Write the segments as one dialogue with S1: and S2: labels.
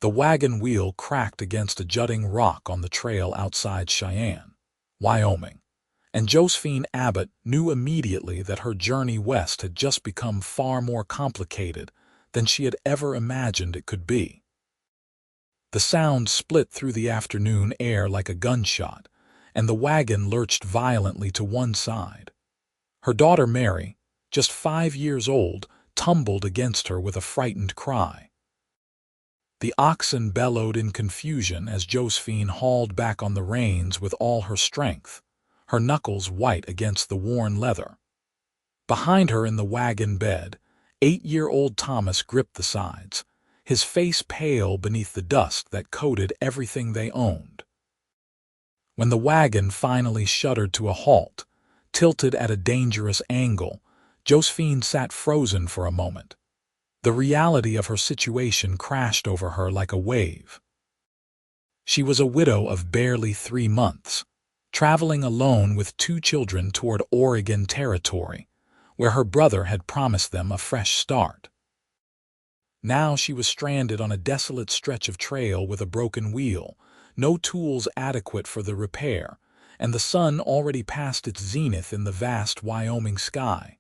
S1: The wagon wheel cracked against a jutting rock on the trail outside Cheyenne, Wyoming, and Josephine Abbott knew immediately that her journey west had just become far more complicated than she had ever imagined it could be. The sound split through the afternoon air like a gunshot, and the wagon lurched violently to one side. Her daughter Mary, just 5 years old, tumbled against her with a frightened cry. The oxen bellowed in confusion as Josephine hauled back on the reins with all her strength, her knuckles white against the worn leather. Behind her in the wagon bed, 8-year-old Thomas gripped the sides, his face pale beneath the dust that coated everything they owned. When the wagon finally shuddered to a halt, tilted at a dangerous angle, Josephine sat frozen for a moment. The reality of her situation crashed over her like a wave. She was a widow of barely 3 months, traveling alone with 2 children toward Oregon Territory, where her brother had promised them a fresh start. Now she was stranded on a desolate stretch of trail with a broken wheel, no tools adequate for the repair, and the sun already past its zenith in the vast Wyoming sky.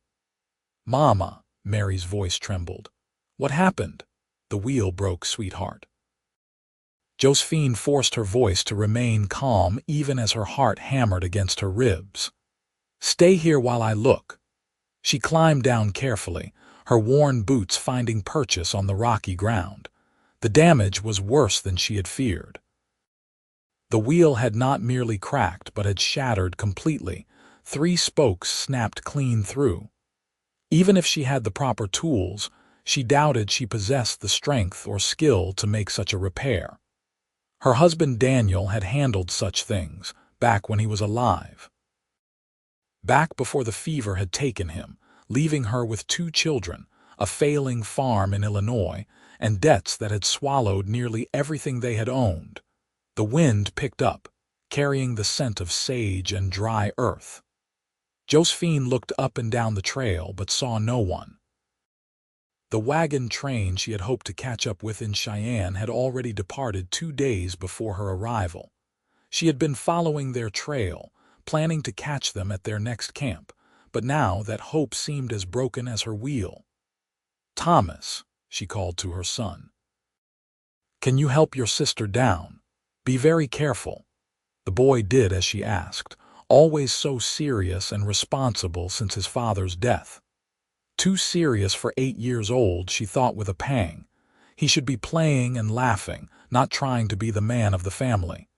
S1: "Mama," Mary's voice trembled. "What happened?" "The wheel broke, sweetheart." Josephine forced her voice to remain calm even as her heart hammered against her ribs. "Stay here while I look." She climbed down carefully, her worn boots finding purchase on the rocky ground. The damage was worse than she had feared. The wheel had not merely cracked but had shattered completely. 3 spokes snapped clean through. Even if she had the proper tools, she doubted she possessed the strength or skill to make such a repair. Her husband Daniel had handled such things back when he was alive. Back before the fever had taken him, leaving her with 2 children, a failing farm in Illinois, and debts that had swallowed nearly everything they had owned. The wind picked up, carrying the scent of sage and dry earth. Josephine looked up and down the trail but saw no one. The wagon train she had hoped to catch up with in Cheyenne had already departed 2 days before her arrival. She had been following their trail, planning to catch them at their next camp, but now that hope seemed as broken as her wheel. "Thomas," she called to her son, "can you help your sister down? Be very careful." The boy did as she asked, always so serious and responsible since his father's death. Too serious for 8 years old, she thought with a pang. He should be playing and laughing, not trying to be the man of the family.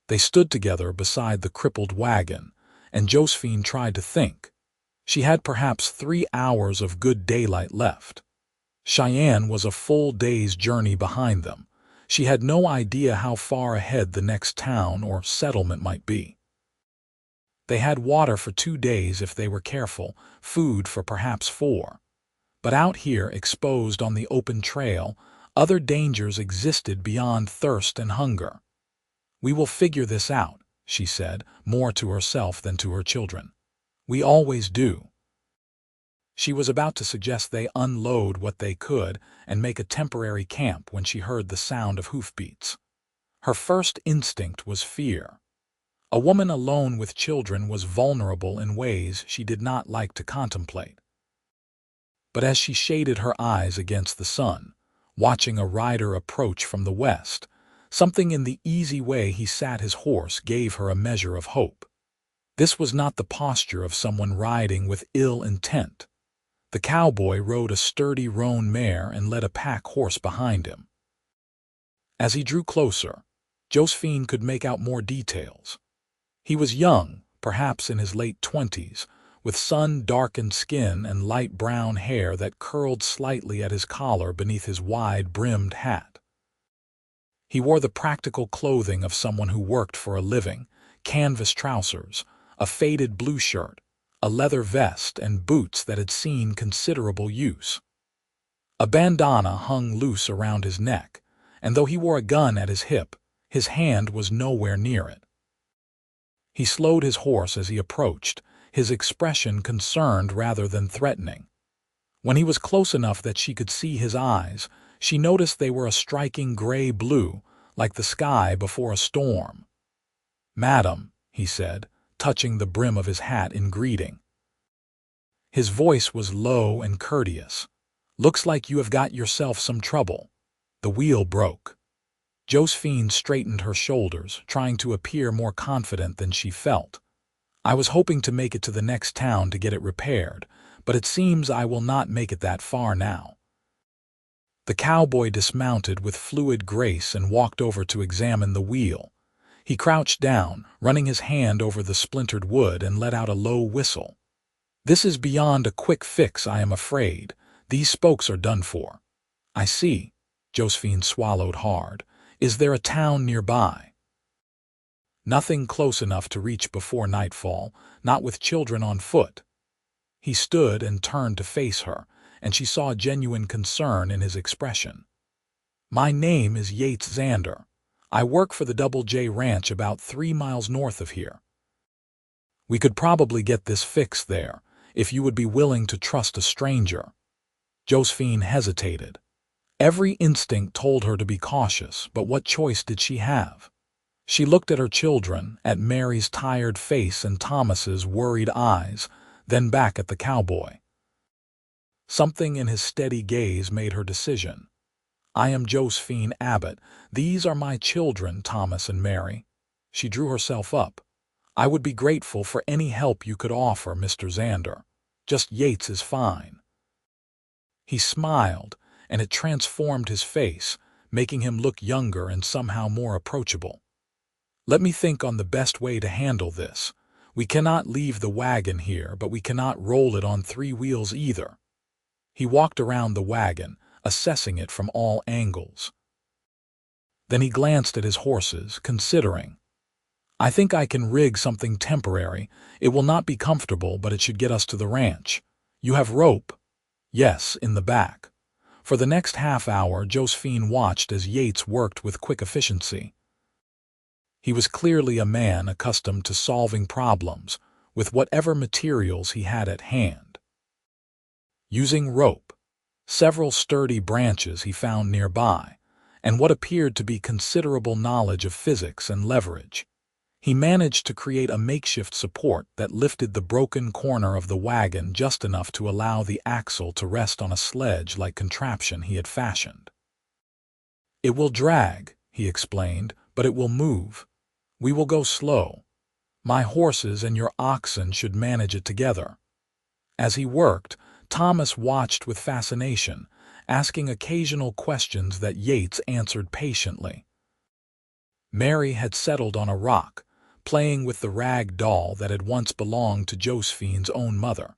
S1: They stood together beside the crippled wagon, and Josephine tried to think. She had perhaps 3 hours of good daylight left. Cheyenne was a full day's journey behind them. She had no idea how far ahead the next town or settlement might be. They had water for 2 days if they were careful, food for perhaps 4. But out here, exposed on the open trail, other dangers existed beyond thirst and hunger. "We will figure this out," she said, more to herself than to her children. "We always do." She was about to suggest they unload what they could and make a temporary camp when she heard the sound of hoofbeats. Her first instinct was fear. A woman alone with children was vulnerable in ways she did not like to contemplate. But as she shaded her eyes against the sun, watching a rider approach from the west, something in the easy way he sat his horse gave her a measure of hope. This was not the posture of someone riding with ill intent. The cowboy rode a sturdy roan mare and led a pack horse behind him. As he drew closer, Josephine could make out more details. He was young, perhaps in his late 20s, with sun-darkened skin and light brown hair that curled slightly at his collar beneath his wide-brimmed hat. He wore the practical clothing of someone who worked for a living: canvas trousers, a faded blue shirt, a leather vest, and boots that had seen considerable use. A bandana hung loose around his neck, and though he wore a gun at his hip, his hand was nowhere near it. He slowed his horse as he approached, his expression concerned rather than threatening. When he was close enough that she could see his eyes, she noticed they were a striking gray-blue, like the sky before a storm. "Madam," he said, touching the brim of his hat in greeting. His voice was low and courteous. "Looks like you have got yourself some trouble." The wheel broke. Josephine straightened her shoulders, trying to appear more confident than she felt. "I was hoping to make it to the next town to get it repaired, but it seems I will not make it that far now." The cowboy dismounted with fluid grace and walked over to examine the wheel. He crouched down, running his hand over the splintered wood, and let out a low whistle. "This is beyond a quick fix, I am afraid. These spokes are done for." "I see." Josephine swallowed hard. "Is there a town nearby?" "Nothing close enough to reach before nightfall, not with children on foot." He stood and turned to face her, and she saw genuine concern in his expression. "My name is Yates Xander. I work for the Double J Ranch about 3 miles north of here. We could probably get this fixed there, if you would be willing to trust a stranger." Josephine hesitated. Every instinct told her to be cautious, but what choice did she have? She looked at her children, at Mary's tired face and Thomas's worried eyes, then back at the cowboy. Something in his steady gaze made her decision. "I am Josephine Abbott. These are my children, Thomas and Mary." She drew herself up. "I would be grateful for any help you could offer, Mr. Xander. Just Yates is fine." He smiled, and it transformed his face, making him look younger and somehow more approachable. "Let me think on the best way to handle this. We cannot leave the wagon here, but we cannot roll it on 3 wheels either." He walked around the wagon, assessing it from all angles. Then he glanced at his horses, considering. "I think I can rig something temporary. It will not be comfortable, but it should get us to the ranch. You have rope?" "Yes, in the back." For the next half hour, Josephine watched as Yates worked with quick efficiency. He was clearly a man accustomed to solving problems with whatever materials he had at hand. Using rope, several sturdy branches he found nearby, and what appeared to be considerable knowledge of physics and leverage, he managed to create a makeshift support that lifted the broken corner of the wagon just enough to allow the axle to rest on a sledge-like contraption he had fashioned. "It will drag," he explained, "but it will move. We will go slow. My horses and your oxen should manage it together." As he worked, Thomas watched with fascination, asking occasional questions that Yates answered patiently. Mary had settled on a rock, playing with the rag doll that had once belonged to Josephine's own mother.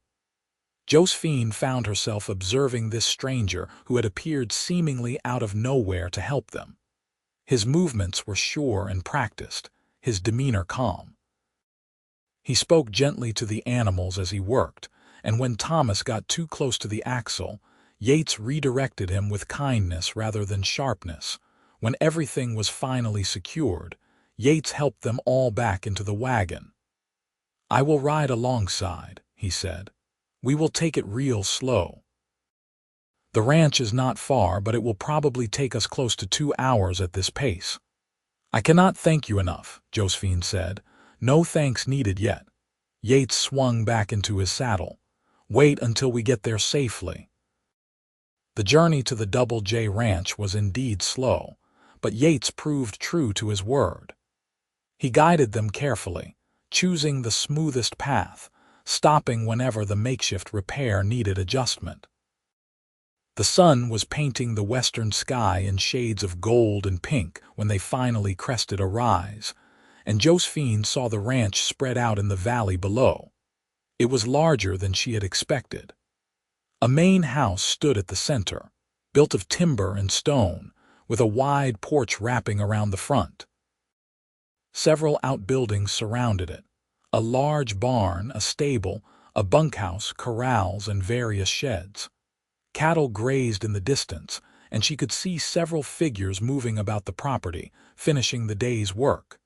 S1: Josephine found herself observing this stranger who had appeared seemingly out of nowhere to help them. His movements were sure and practiced, his demeanor calm. He spoke gently to the animals as he worked, and when Thomas got too close to the axle, Yates redirected him with kindness rather than sharpness. When everything was finally secured, Yates helped them all back into the wagon. "I will ride alongside," he said. "We will take it real slow. The ranch is not far, but it will probably take us close to 2 hours at this pace." "I cannot thank you enough," Josephine said. "No thanks needed yet." Yates swung back into his saddle. "Wait until we get there safely." The journey to the Double J Ranch was indeed slow, but Yates proved true to his word. He guided them carefully, choosing the smoothest path, stopping whenever the makeshift repair needed adjustment. The sun was painting the western sky in shades of gold and pink when they finally crested a rise, and Josephine saw the ranch spread out in the valley below. It was larger than she had expected. A main house stood at the center, built of timber and stone, with a wide porch wrapping around the front. Several outbuildings surrounded it: a large barn, a stable, a bunkhouse, corrals, and various sheds. Cattle grazed in the distance, and she could see several figures moving about the property, finishing the day's work.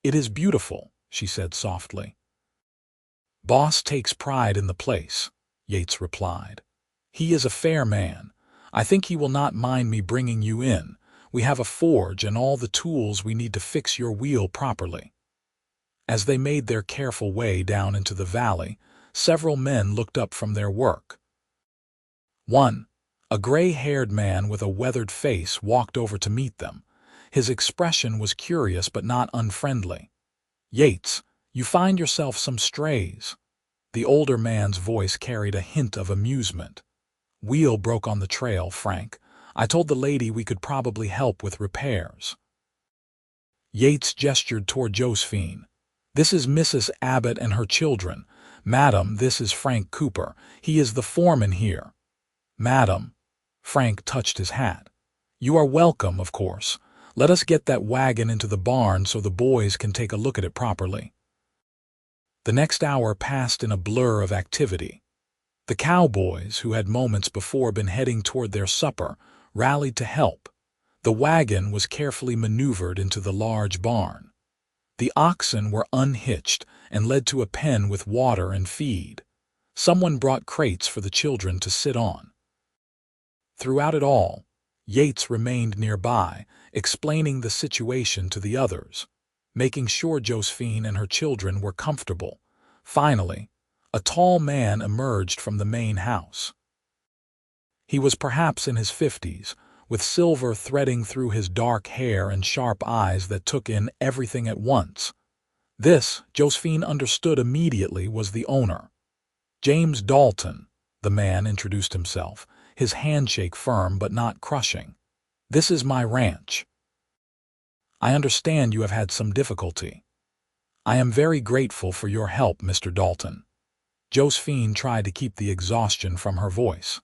S1: "It is beautiful," she said softly. "Boss takes pride in the place," Yates replied. "He is a fair man. I think he will not mind me bringing you in. We have a forge and all the tools we need to fix your wheel properly." As they made their careful way down into the valley, several men looked up from their work. One, a gray-haired man with a weathered face, walked over to meet them. His expression was curious but not unfriendly. "Yates, you find yourself some strays." The older man's voice carried a hint of amusement. "Wheel broke on the trail, Frank. I told the lady we could probably help with repairs." Yates gestured toward Josephine. "This is Mrs. Abbott and her children. Madam, this is Frank Cooper. He is the foreman here." "Madam," Frank touched his hat. "You are welcome, of course. Let us get that wagon into the barn so the boys can take a look at it properly." The next hour passed in a blur of activity. The cowboys, who had moments before been heading toward their supper, rallied to help. The wagon was carefully maneuvered into the large barn. The oxen were unhitched and led to a pen with water and feed. Someone brought crates for the children to sit on. Throughout it all, Yates remained nearby, explaining the situation to the others, making sure Josephine and her children were comfortable. Finally, a tall man emerged from the main house. He was perhaps in his 50s, with silver threading through his dark hair and sharp eyes that took in everything at once. This, Josephine understood immediately, was the owner. "James Dalton," the man introduced himself, his handshake firm but not crushing. "This is my ranch. I understand you have had some difficulty." "I am very grateful for your help, Mr. Dalton." Josephine tried to keep the exhaustion from her voice.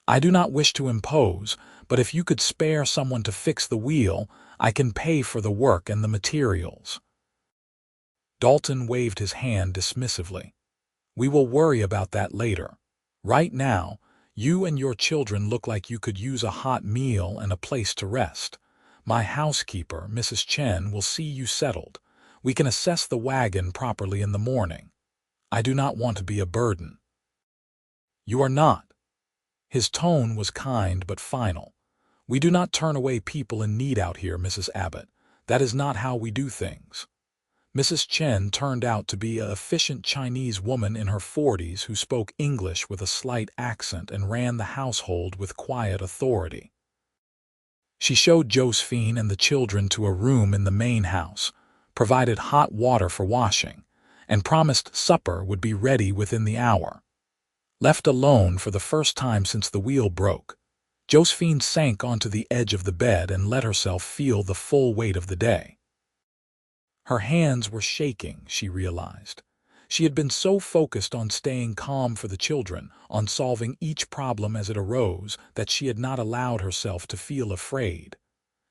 S1: "I do not wish to impose, but if you could spare someone to fix the wheel, I can pay for the work and the materials." Dalton waved his hand dismissively. "We will worry about that later. Right now, you and your children look like you could use a hot meal and a place to rest. My housekeeper, Mrs. Chen, will see you settled. We can assess the wagon properly in the morning. I do not want to be a burden." "You are not." His tone was kind but final. "We do not turn away people in need out here, Mrs. Abbott. That is not how we do things." Mrs. Chen turned out to be an efficient Chinese woman in her 40s who spoke English with a slight accent and ran the household with quiet authority. She showed Josephine and the children to a room in the main house, provided hot water for washing, and promised supper would be ready within the hour. Left alone for the first time since the wheel broke, Josephine sank onto the edge of the bed and let herself feel the full weight of the day. Her hands were shaking, she realized. She had been so focused on staying calm for the children, on solving each problem as it arose, that she had not allowed herself to feel afraid.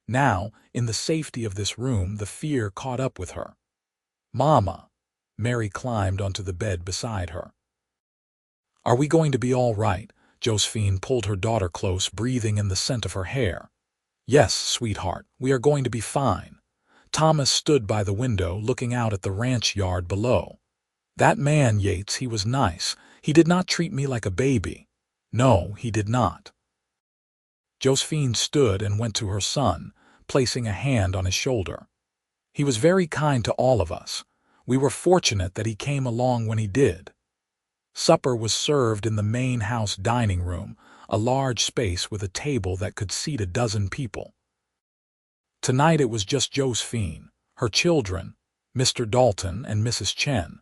S1: Now, in the safety of this room, the fear caught up with her. "Mama," Mary climbed onto the bed beside her. "Are we going to be all right?" Josephine pulled her daughter close, breathing in the scent of her hair. "Yes, sweetheart, we are going to be fine." Thomas stood by the window, looking out at the ranch yard below. "That man, Yates, he was nice. He did not treat me like a baby." "No, he did not." Josephine stood and went to her son, placing a hand on his shoulder. "He was very kind to all of us. We were fortunate that he came along when he did." Supper was served in the main house dining room, a large space with a table that could seat a dozen people. Tonight it was just Josephine, her children, Mr. Dalton, and Mrs. Chen.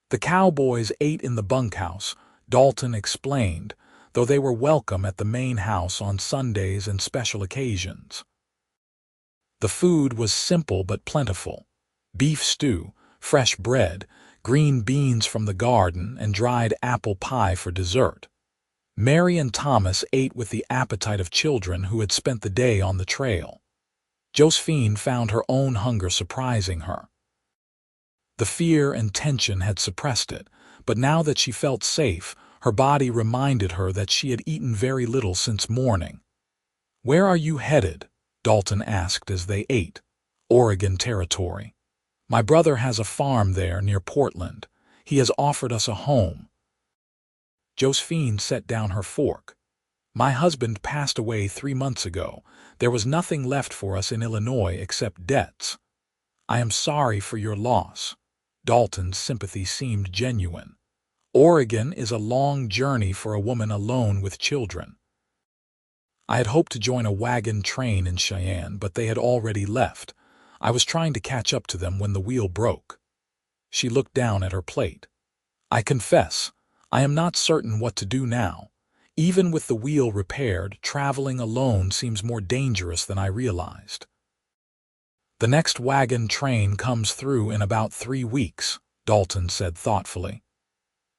S1: The cowboys ate in the bunkhouse, Dalton explained, though they were welcome at the main house on Sundays and special occasions. The food was simple but plentiful: beef stew, fresh bread, green beans from the garden, and dried apple pie for dessert. Mary and Thomas ate with the appetite of children who had spent the day on the trail. Josephine found her own hunger surprising her. The fear and tension had suppressed it, but now that she felt safe, her body reminded her that she had eaten very little since morning. "Where are you headed?" Dalton asked as they ate. "Oregon Territory. My brother has a farm there near Portland. He has offered us a home." Josephine set down her fork. My husband passed away 3 months ago. There was nothing left for us in Illinois except debts. I am sorry for your loss. Dalton's sympathy seemed genuine. Oregon is a long journey for a woman alone with children. I had hoped to join a wagon train in Cheyenne, but they had already left. I was trying to catch up to them when the wheel broke. She looked down at her plate. I confess, I am not certain what to do now. Even with the wheel repaired, traveling alone seems more dangerous than I realized. The next wagon train comes through in about 3 weeks, Dalton said thoughtfully.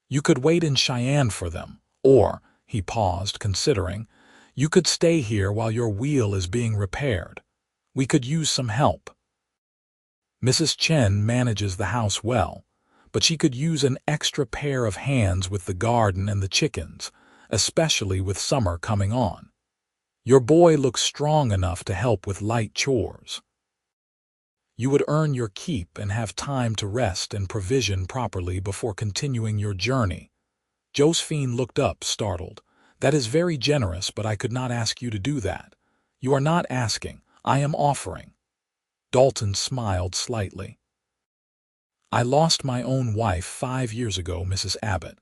S1: You could wait in Cheyenne for them, or, he paused, considering, you could stay here while your wheel is being repaired. We could use some help. Mrs. Chen manages the house well, but she could use an extra pair of hands with the garden and the chickens, especially with summer coming on. Your boy looks strong enough to help with light chores. You would earn your keep and have time to rest and provision properly before continuing your journey. Josephine looked up, startled. That is very generous, but I could not ask you to do that. You are not asking, I am offering. Dalton smiled slightly. I lost my own wife 5 years ago, Mrs. Abbott.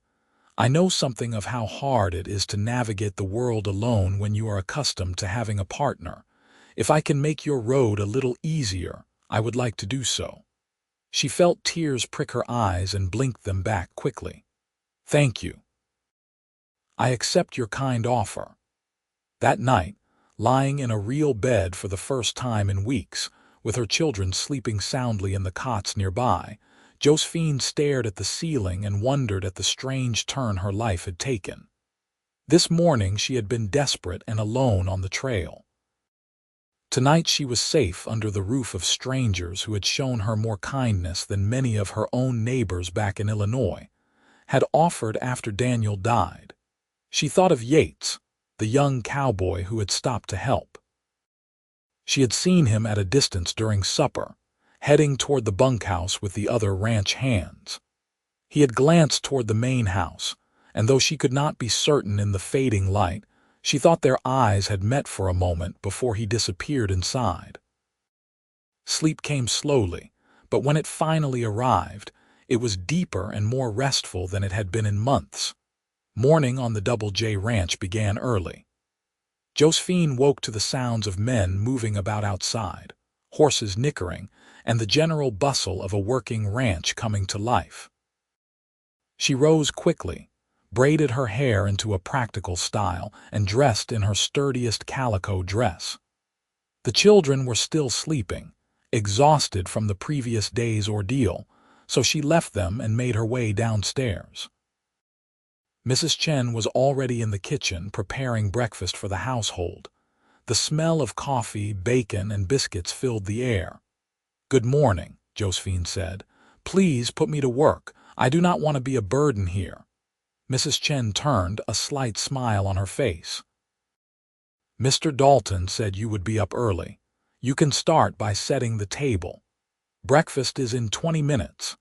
S1: I know something of how hard it is to navigate the world alone when you are accustomed to having a partner. If I can make your road a little easier, I would like to do so. She felt tears prick her eyes and blinked them back quickly. Thank you. I accept your kind offer. That night, lying in a real bed for the first time in weeks, with her children sleeping soundly in the cots nearby, Josephine stared at the ceiling and wondered at the strange turn her life had taken. This morning she had been desperate and alone on the trail. Tonight she was safe under the roof of strangers who had shown her more kindness than many of her own neighbors back in Illinois had offered after Daniel died. She thought of Yates, the young cowboy who had stopped to help. She had seen him at a distance during supper, heading toward the bunkhouse with the other ranch hands. He had glanced toward the main house, and though she could not be certain in the fading light, she thought their eyes had met for a moment before he disappeared inside. Sleep came slowly, but when it finally arrived, it was deeper and more restful than it had been in months. Morning on the Double J Ranch began early. Josephine woke to the sounds of men moving about outside, horses nickering, and the general bustle of a working ranch coming to life. She rose quickly, braided her hair into a practical style, and dressed in her sturdiest calico dress. The children were still sleeping, exhausted from the previous day's ordeal, so she left them and made her way downstairs. Mrs. Chen was already in the kitchen preparing breakfast for the household. The smell of coffee, bacon, and biscuits filled the air. "Good morning," Josephine said. "Please put me to work. I do not want to be a burden here." Mrs. Chen turned, a slight smile on her face. "Mr. Dalton said you would be up early. You can start by setting the table. Breakfast is in 20 minutes.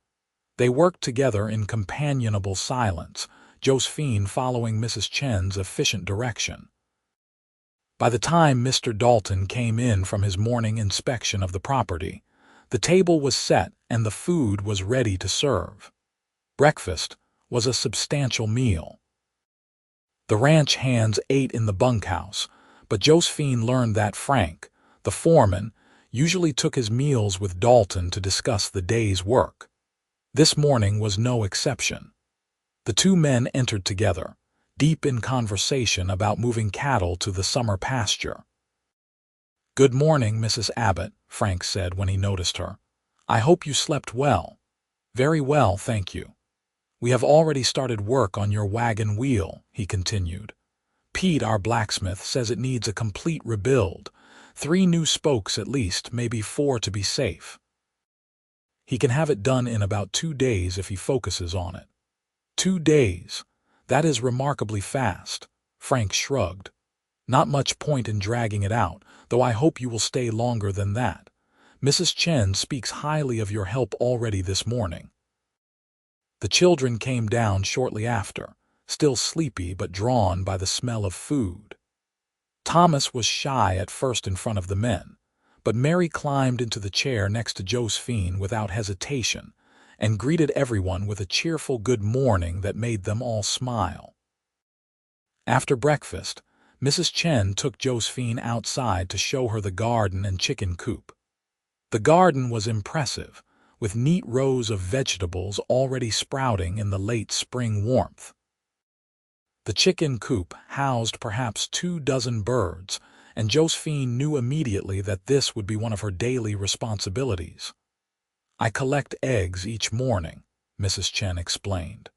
S1: They worked together in companionable silence, Josephine following Mrs. Chen's efficient direction. By the time Mr. Dalton came in from his morning inspection of the property, the table was set and the food was ready to serve. Breakfast was a substantial meal. The ranch hands ate in the bunkhouse, but Josephine learned that Frank, the foreman, usually took his meals with Dalton to discuss the day's work. This morning was no exception. The two men entered together, deep in conversation about moving cattle to the summer pasture. "Good morning, Mrs. Abbott," Frank said when he noticed her. "I hope you slept well." "Very well, thank you. We have already started work on your wagon wheel," he continued. "Pete, our blacksmith, says it needs a complete rebuild. 3 new spokes at least, maybe 4 to be safe. He can have it done in about 2 days if he focuses on it." 2 days? That is remarkably fast, Frank shrugged. "Not much point in dragging it out, though I hope you will stay longer than that. Mrs. Chen speaks highly of your help already this morning." The children came down shortly after, still sleepy but drawn by the smell of food. Thomas was shy at first in front of the men, but Mary climbed into the chair next to Josephine without hesitation and greeted everyone with a cheerful good morning that made them all smile. After breakfast, Mrs. Chen took Josephine outside to show her the garden and chicken coop. The garden was impressive, with neat rows of vegetables already sprouting in the late spring warmth. The chicken coop housed perhaps 24 birds, and Josephine knew immediately that this would be one of her daily responsibilities. "I collect eggs each morning," Mrs. Chen explained.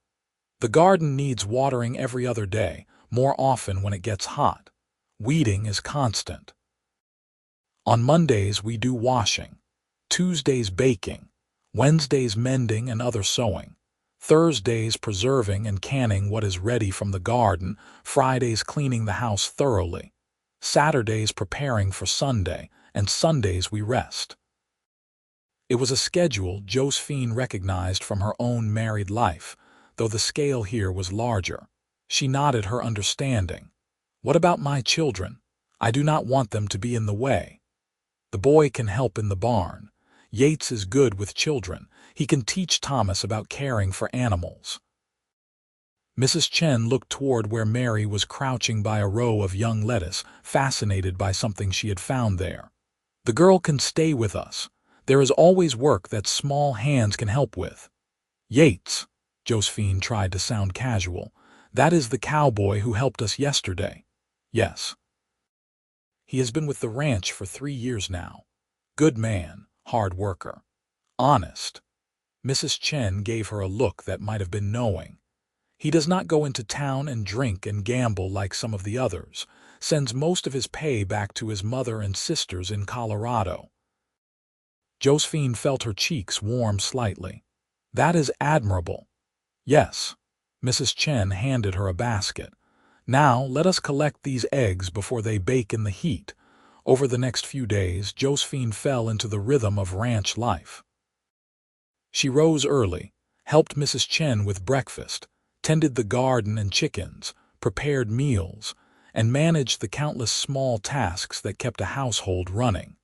S1: "The garden needs watering every other day, more often when it gets hot. Weeding is constant. On Mondays we do washing, Tuesdays baking, Wednesdays mending and other sewing, Thursdays preserving and canning what is ready from the garden, Fridays cleaning the house thoroughly, Saturdays preparing for Sunday, and Sundays we rest." It was a schedule Josephine recognized from her own married life, though the scale here was larger. She nodded her understanding. "What about my children? I do not want them to be in the way." "The boy can help in the barn. Yates is good with children. He can teach Thomas about caring for animals." Mrs. Chen looked toward where Mary was crouching by a row of young lettuce, fascinated by something she had found there. "The girl can stay with us. There is always work that small hands can help with." "Yates," Josephine tried to sound casual, "that is the cowboy who helped us yesterday." "Yes. He has been with the ranch for 3 years now. Good man, hard worker. Honest." Mrs. Chen gave her a look that might have been knowing. "He does not go into town and drink and gamble like some of the others, sends most of his pay back to his mother and sisters in Colorado." Josephine felt her cheeks warm slightly. "That is admirable." "Yes." Mrs. Chen handed her a basket. "Now let us collect these eggs before they bake in the heat." Over the next few days, Josephine fell into the rhythm of ranch life. She rose early, helped Mrs. Chen with breakfast, tended the garden and chickens, prepared meals, and managed the countless small tasks that kept a household running.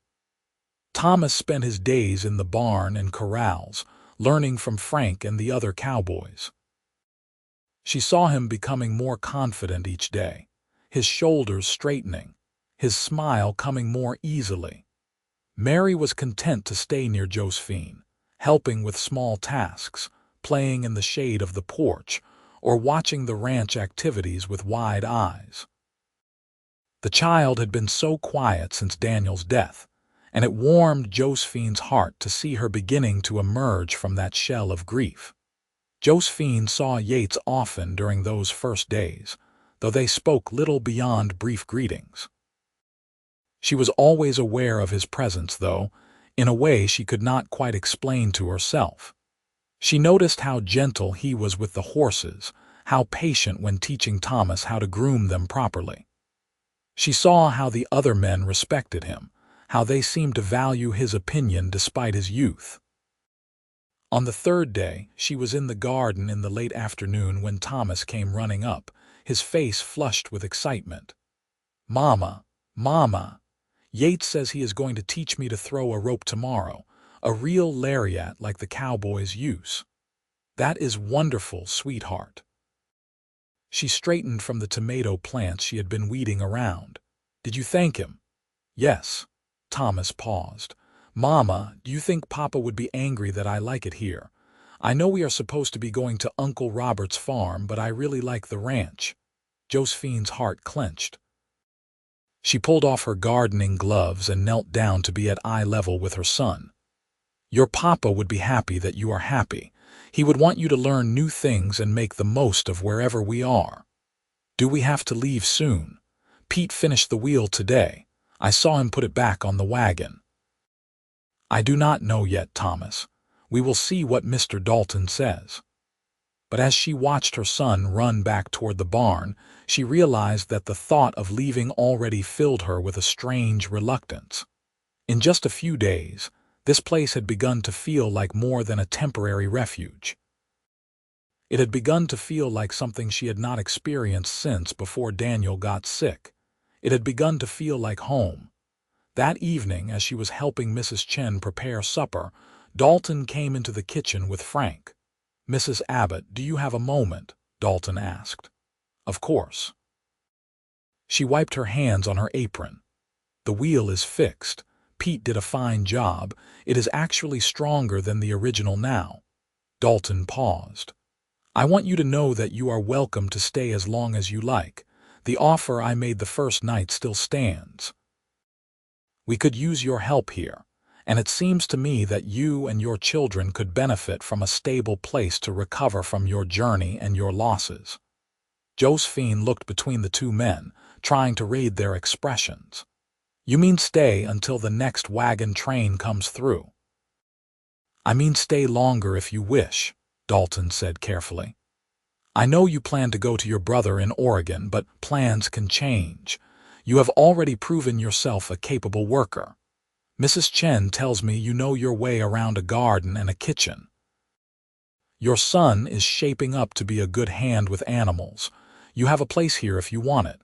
S1: Thomas spent his days in the barn and corrals, learning from Frank and the other cowboys. She saw him becoming more confident each day, his shoulders straightening, his smile coming more easily. Mary was content to stay near Josephine, helping with small tasks, playing in the shade of the porch, or watching the ranch activities with wide eyes. The child had been so quiet since Daniel's death, and it warmed Josephine's heart to see her beginning to emerge from that shell of grief. Josephine saw Yates often during those first days, though they spoke little beyond brief greetings. She was always aware of his presence, though, in a way she could not quite explain to herself. She noticed how gentle he was with the horses, how patient when teaching Thomas how to groom them properly. She saw how the other men respected him, how they seemed to value his opinion despite his youth. On the third day, she was in the garden in the late afternoon when Thomas came running up, his face flushed with excitement. "Mama, Mama, Yates says he is going to teach me to throw a rope tomorrow, a real lariat like the cowboys use." "That is wonderful, sweetheart." She straightened from the tomato plants she had been weeding around. "Did you thank him?" "Yes." Thomas paused. "Mama, do you think Papa would be angry that I like it here? I know we are supposed to be going to Uncle Robert's farm, but I really like the ranch." Josephine's heart clenched. She pulled off her gardening gloves and knelt down to be at eye level with her son. "Your Papa would be happy that you are happy. He would want you to learn new things and make the most of wherever we are." "Do we have to leave soon?" "Pete finished the wheel today. I saw him put it back on the wagon." "I do not know yet, Thomas. We will see what Mr. Dalton says." But as she watched her son run back toward the barn, she realized that the thought of leaving already filled her with a strange reluctance. In just a few days, this place had begun to feel like more than a temporary refuge. It had begun to feel like something she had not experienced since before Daniel got sick. It had begun to feel like home. That evening, as she was helping Mrs. Chen prepare supper, Dalton came into the kitchen with Frank. "Mrs. Abbott, do you have a moment?" Dalton asked. "Of course." She wiped her hands on her apron. "The wheel is fixed. Pete did a fine job. It is actually stronger than the original now." Dalton paused. "I want you to know that you are welcome to stay as long as you like. The offer I made the first night still stands. We could use your help here, and it seems to me that you and your children could benefit from a stable place to recover from your journey and your losses." Josephine looked between the two men, trying to read their expressions. "You mean stay until the next wagon train comes through?" "I mean stay longer if you wish," Dalton said carefully. "I know you plan to go to your brother in Oregon, but plans can change. You have already proven yourself a capable worker. Mrs. Chen tells me you know your way around a garden and a kitchen. Your son is shaping up to be a good hand with animals. You have a place here if you want it."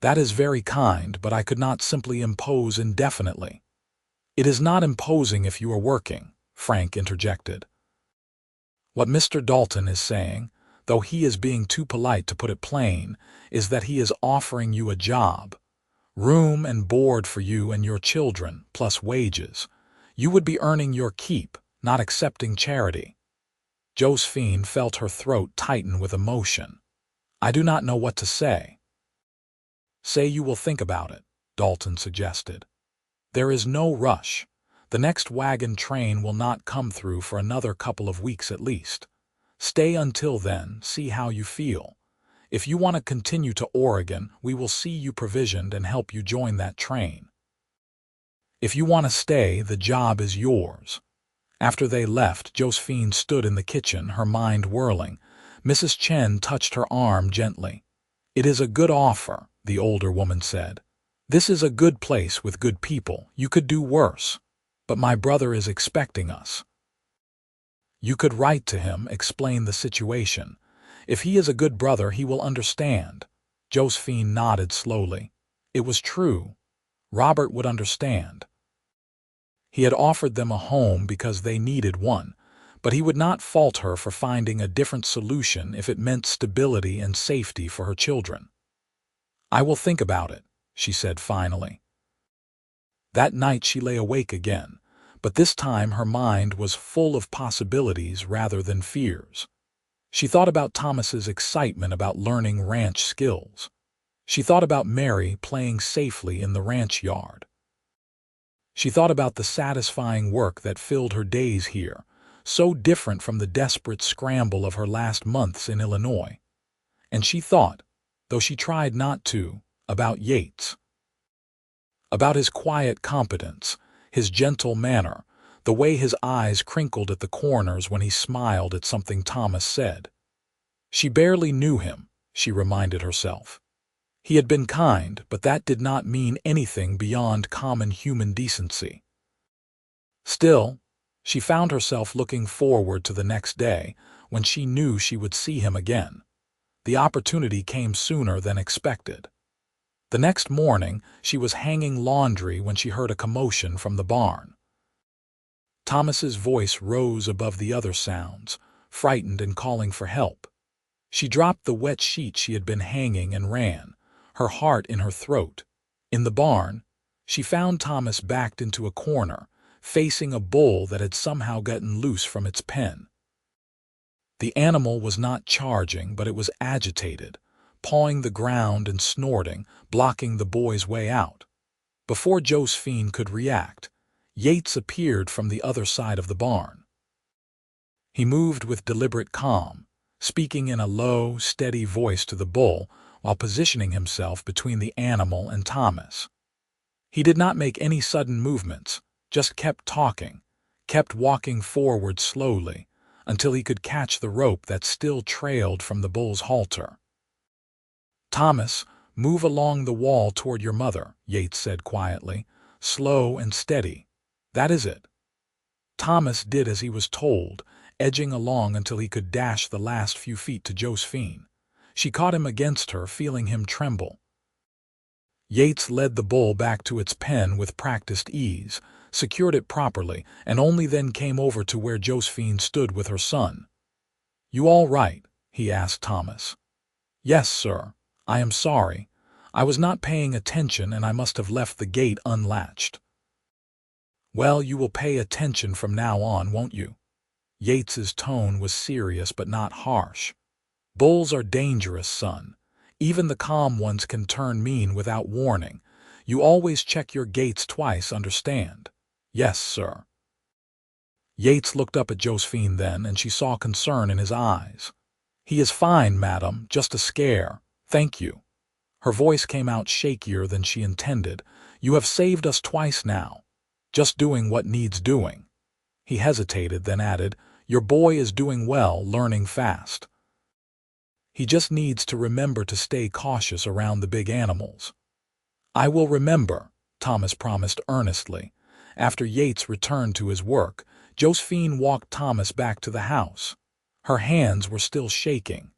S1: "That is very kind, but I could not simply impose indefinitely." "It is not imposing if you are working," Frank interjected. "What Mr. Dalton is saying, though he is being too polite to put it plain, is that he is offering you a job. Room and board for you and your children, plus wages. You would be earning your keep, not accepting charity." Josephine felt her throat tighten with emotion. "I do not know what to say." "Say you will think about it," Dalton suggested. "There is no rush. The next wagon train will not come through for another couple of weeks at least. Stay until then, see how you feel. If you want to continue to Oregon, we will see you provisioned and help you join that train. If you want to stay, the job is yours." After they left, Josephine stood in the kitchen, her mind whirling. Mrs. Chen touched her arm gently. "It is a good offer," the older woman said. "This is a good place with good people. You could do worse. But my brother is expecting us." "You could write to him, explain the situation. If he is a good brother, he will understand." Josephine nodded slowly. It was true. Robert would understand. He had offered them a home because they needed one, but he would not fault her for finding a different solution if it meant stability and safety for her children. "I will think about it," she said finally. That night she lay awake again, but this time her mind was full of possibilities rather than fears. She thought about Thomas's excitement about learning ranch skills. She thought about Mary playing safely in the ranch yard. She thought about the satisfying work that filled her days here, so different from the desperate scramble of her last months in Illinois. And she thought, though she tried not to, about Yates. About his quiet competence, his gentle manner, the way his eyes crinkled at the corners when he smiled at something Thomas said. She barely knew him, she reminded herself. He had been kind, but that did not mean anything beyond common human decency. Still, she found herself looking forward to the next day when she knew she would see him again. The opportunity came sooner than expected. The next morning, she was hanging laundry when she heard a commotion from the barn. Thomas's voice rose above the other sounds, frightened and calling for help. She dropped the wet sheet she had been hanging and ran, her heart in her throat. In the barn, she found Thomas backed into a corner, facing a bull that had somehow gotten loose from its pen. The animal was not charging, but it was agitated, pawing the ground and snorting, blocking the boy's way out. Before Josephine could react, Yates appeared from the other side of the barn. He moved with deliberate calm, speaking in a low, steady voice to the bull while positioning himself between the animal and Thomas. He did not make any sudden movements, just kept talking, kept walking forward slowly until he could catch the rope that still trailed from the bull's halter. "Thomas, move along the wall toward your mother," Yates said quietly, "slow and steady. That is it." Thomas did as he was told, edging along until he could dash the last few feet to Josephine. She caught him against her, feeling him tremble. Yates led the bull back to its pen with practiced ease, secured it properly, and only then came over to where Josephine stood with her son. "You all right?" he asked Thomas. "Yes, sir. I am sorry. I was not paying attention and I must have left the gate unlatched." "Well, you will pay attention from now on, won't you?" Yates's tone was serious but not harsh. "Bulls are dangerous, son. Even the calm ones can turn mean without warning. You always check your gates twice, understand?" "Yes, sir." Yates looked up at Josephine then, and she saw concern in his eyes. "He is fine, madam, just a scare. Thank you." Her voice came out shakier than she intended. "You have saved us twice now. Just doing what needs doing." He hesitated, then added, "Your boy is doing well, learning fast. He just needs to remember to stay cautious around the big animals." "I will remember," Thomas promised earnestly. After Yates returned to his work, Josephine walked Thomas back to the house. Her hands were still shaking.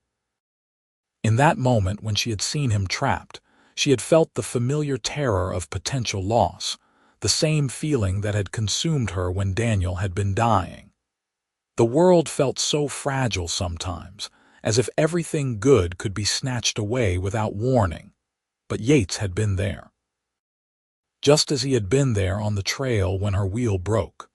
S1: In that moment when she had seen him trapped, she had felt the familiar terror of potential loss, the same feeling that had consumed her when Daniel had been dying. The world felt so fragile sometimes, as if everything good could be snatched away without warning. But Yates had been there. Just as he had been there on the trail when her wheel broke.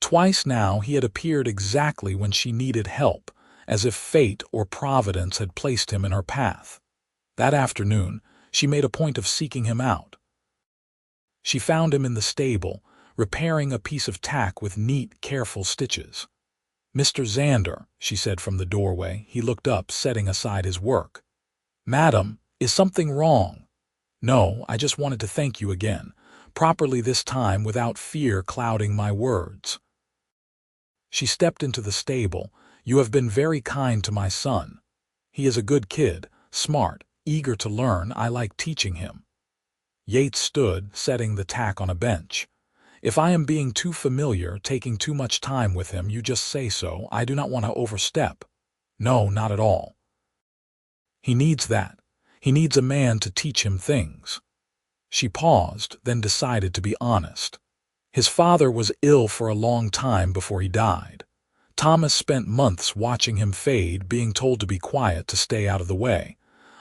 S1: Twice now he had appeared exactly when she needed help, as if fate or providence had placed him in her path. That afternoon, she made a point of seeking him out. She found him in the stable, repairing a piece of tack with neat, careful stitches. "Mr. Xander," she said from the doorway. He looked up, setting aside his work. "Madam, is something wrong?" "No, I just wanted to thank you again, properly this time without fear clouding my words." She stepped into the stable. "You have been very kind to my son. He is a good kid, smart, eager to learn. I like teaching him." Yates stood, setting the tack on a bench. "If I am being too familiar, taking too much time with him, you just say so. I do not want to overstep." "No, not at all. He needs that. He needs a man to teach him things." She paused, then decided to be honest. His father was ill for a long time before he died. Thomas spent months watching him fade, being told to be quiet to stay out of the way.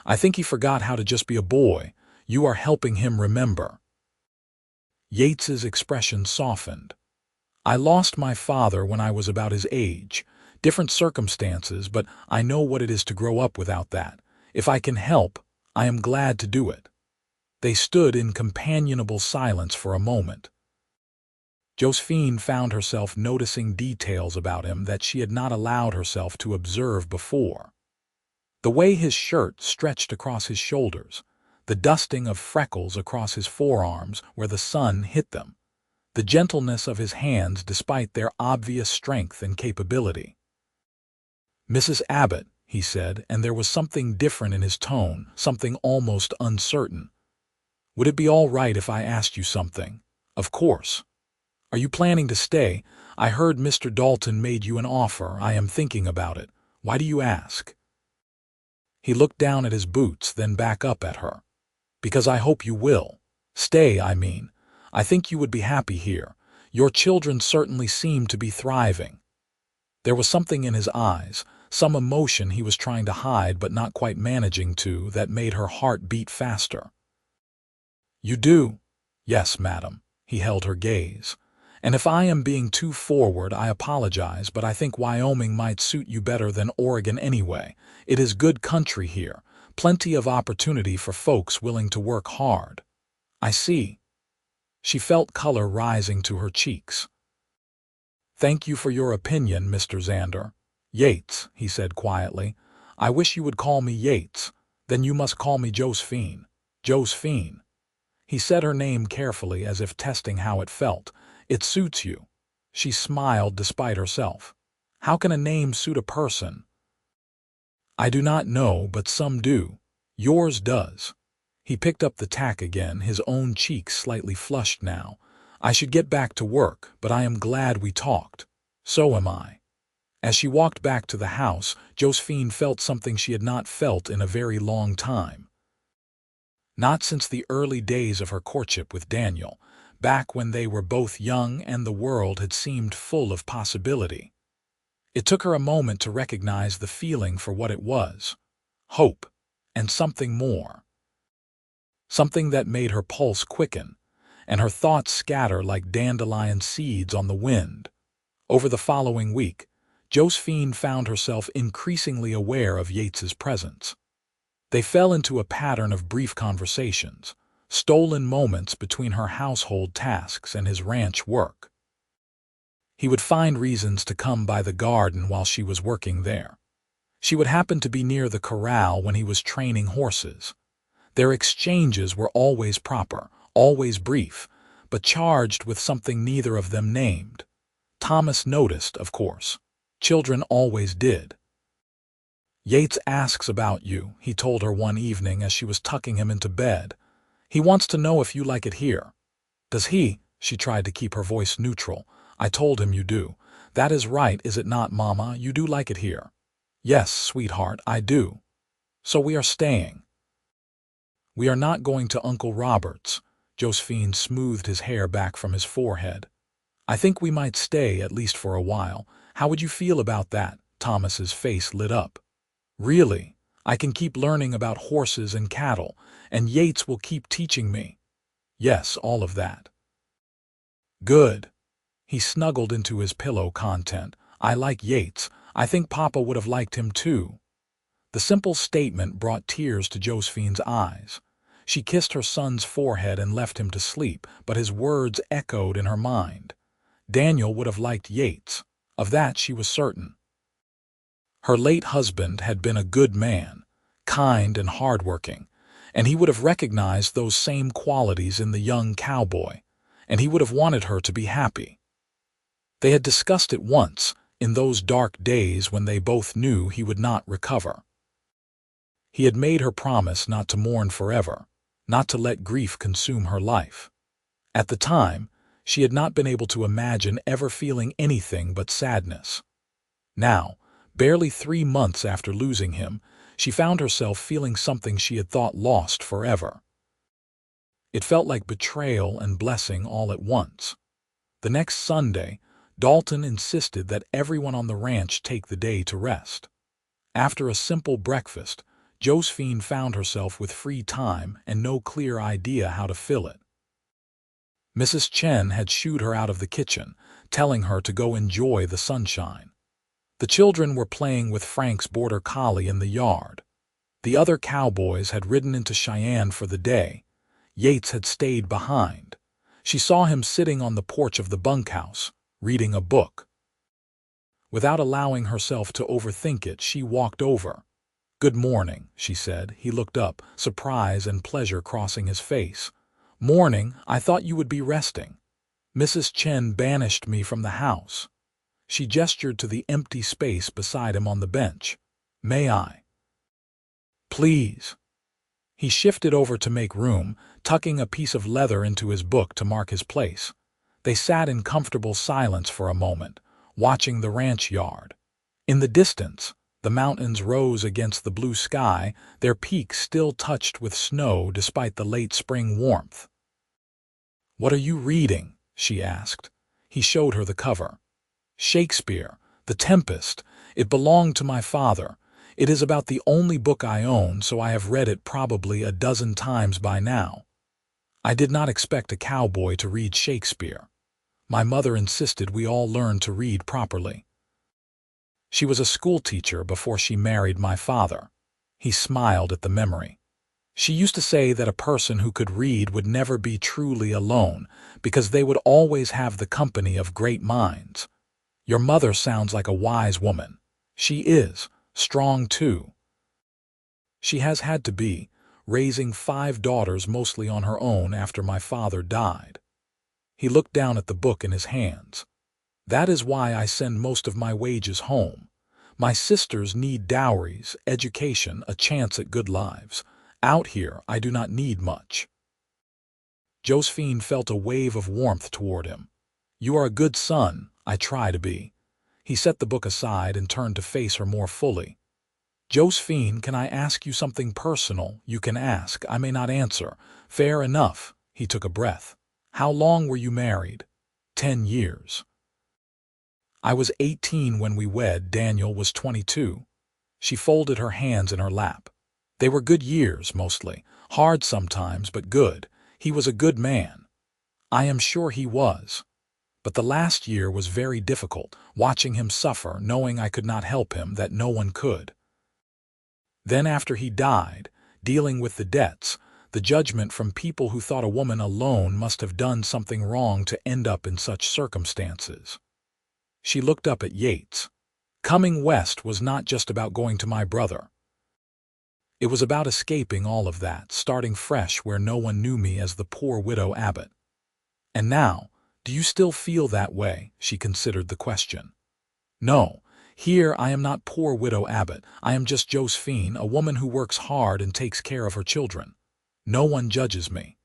S1: "I think he forgot how to just be a boy. You are helping him remember." Yates's expression softened. "I lost my father when I was about his age. Different circumstances, but I know what it is to grow up without that. If I can help, I am glad to do it." They stood in companionable silence for a moment. Josephine found herself noticing details about him that she had not allowed herself to observe before. The way his shirt stretched across his shoulders, the dusting of freckles across his forearms where the sun hit them, the gentleness of his hands despite their obvious strength and capability. "Mrs. Abbott," he said, and there was something different in his tone, something almost uncertain. "Would it be all right if I asked you something?" "Of course." "Are you planning to stay? I heard Mr. Dalton made you an offer. I am thinking about it. Why do you ask?" He looked down at his boots, then back up at her. "Because I hope you will. Stay, I mean. I think you would be happy here. Your children certainly seem to be thriving." There was something in his eyes, some emotion he was trying to hide but not quite managing to, that made her heart beat faster. "You do?" "Yes, madam." He held her gaze. "And if I am being too forward, I apologize, but I think Wyoming might suit you better than Oregon anyway. It is good country here, plenty of opportunity for folks willing to work hard." "I see." She felt color rising to her cheeks. "Thank you for your opinion, Mr. Xander." "Yates," he said quietly. "I wish you would call me Yates. Then you must call me Josephine." "Josephine." He said her name carefully as if testing how it felt. "It suits you." She smiled despite herself. "How can a name suit a person?" "I do not know, but some do. Yours does." He picked up the tack again, his own cheeks slightly flushed now. "I should get back to work, but I am glad we talked." "So am I." As she walked back to the house, Josephine felt something she had not felt in a very long time. Not since the early days of her courtship with Daniel, back when they were both young and the world had seemed full of possibility. It took her a moment to recognize the feeling for what it was: hope, and something more. Something that made her pulse quicken, and her thoughts scatter like dandelion seeds on the wind. Over the following week, Josephine found herself increasingly aware of Yates's presence. They fell into a pattern of brief conversations, stolen moments between her household tasks and his ranch work. He would find reasons to come by the garden while she was working there. She would happen to be near the corral when he was training horses. Their exchanges were always proper, always brief, but charged with something neither of them named. Thomas noticed, of course. Children always did. "Yates asks about you," he told her one evening as she was tucking him into bed. "He wants to know if you like it here." "Does he?" She tried to keep her voice neutral. "I told him you do." "That is right, is it not, Mama? You do like it here?" "Yes, sweetheart, I do." "So we are staying." "We are not going to Uncle Robert's." Josephine smoothed his hair back from his forehead. "I think we might stay, at least for a while. How would you feel about that?" Thomas's face lit up. "Really? I can keep learning about horses and cattle, and Yates will keep teaching me." "Yes, all of that." "Good." He snuggled into his pillow content. "I like Yates. I think Papa would have liked him too." The simple statement brought tears to Josephine's eyes. She kissed her son's forehead and left him to sleep, but his words echoed in her mind. Daniel would have liked Yates. Of that she was certain. Her late husband had been a good man, kind and hardworking, and he would have recognized those same qualities in the young cowboy, and he would have wanted her to be happy. They had discussed it once, in those dark days when they both knew he would not recover. He had made her promise not to mourn forever, not to let grief consume her life. At the time, she had not been able to imagine ever feeling anything but sadness. Now, barely 3 months after losing him, she found herself feeling something she had thought lost forever. It felt like betrayal and blessing all at once. The next Sunday, Dalton insisted that everyone on the ranch take the day to rest. After a simple breakfast, Josephine found herself with free time and no clear idea how to fill it. Mrs. Chen had shooed her out of the kitchen, telling her to go enjoy the sunshine. The children were playing with Frank's border collie in the yard. The other cowboys had ridden into Cheyenne for the day. Yates had stayed behind. She saw him sitting on the porch of the bunkhouse, reading a book. Without allowing herself to overthink it, she walked over. "Good morning," she said. He looked up, surprise and pleasure crossing his face. "Morning, I thought you would be resting. Mrs. Chen banished me from the house." She gestured to the empty space beside him on the bench. "May I?" "Please." He shifted over to make room, tucking a piece of leather into his book to mark his place. They sat in comfortable silence for a moment, watching the ranch yard. In the distance, the mountains rose against the blue sky, their peaks still touched with snow despite the late spring warmth. "What are you reading?" she asked. He showed her the cover. "Shakespeare, The Tempest. It belonged to my father. It is about the only book I own, so I have read it probably a dozen times by now." "I did not expect a cowboy to read Shakespeare. My mother insisted we all learn to read properly. She was a schoolteacher before she married my father." He smiled at the memory. "She used to say that a person who could read would never be truly alone, because they would always have the company of great minds. Your mother sounds like a wise woman. She is, strong too. She has had to be, raising 5 daughters mostly on her own after my father died." He looked down at the book in his hands. "That is why I send most of my wages home. My sisters need dowries, education, a chance at good lives. Out here, I do not need much." Josephine felt a wave of warmth toward him. "You are a good son. I try to be." He set the book aside and turned to face her more fully. "Josephine, can I ask you something personal? You can ask. I may not answer." "Fair enough." He took a breath. "How long were you married?" 10 years. "I was 18 when we wed. Daniel was 22. She folded her hands in her lap. "They were good years, mostly. Hard sometimes, but good. He was a good man." "I am sure he was. But the last year was very difficult, watching him suffer, knowing I could not help him, that no one could. Then after he died, dealing with the debts, the judgment from people who thought a woman alone must have done something wrong to end up in such circumstances." She looked up at Yates. "Coming west was not just about going to my brother. It was about escaping all of that, starting fresh where no one knew me as the poor widow Abbott." "And now, do you still feel that way?" She considered the question. "No. Here I am not poor widow Abbott. I am just Josephine, a woman who works hard and takes care of her children. No one judges me.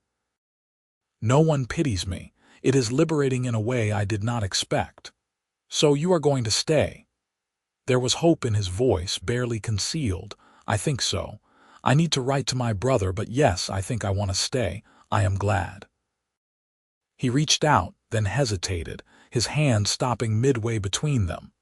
S1: No one pities me. It is liberating in a way I did not expect." "So you are going to stay?" There was hope in his voice, barely concealed. "I think so. I need to write to my brother, but yes, I think I want to stay. I am glad." He reached out, then hesitated, his hand stopping midway between them.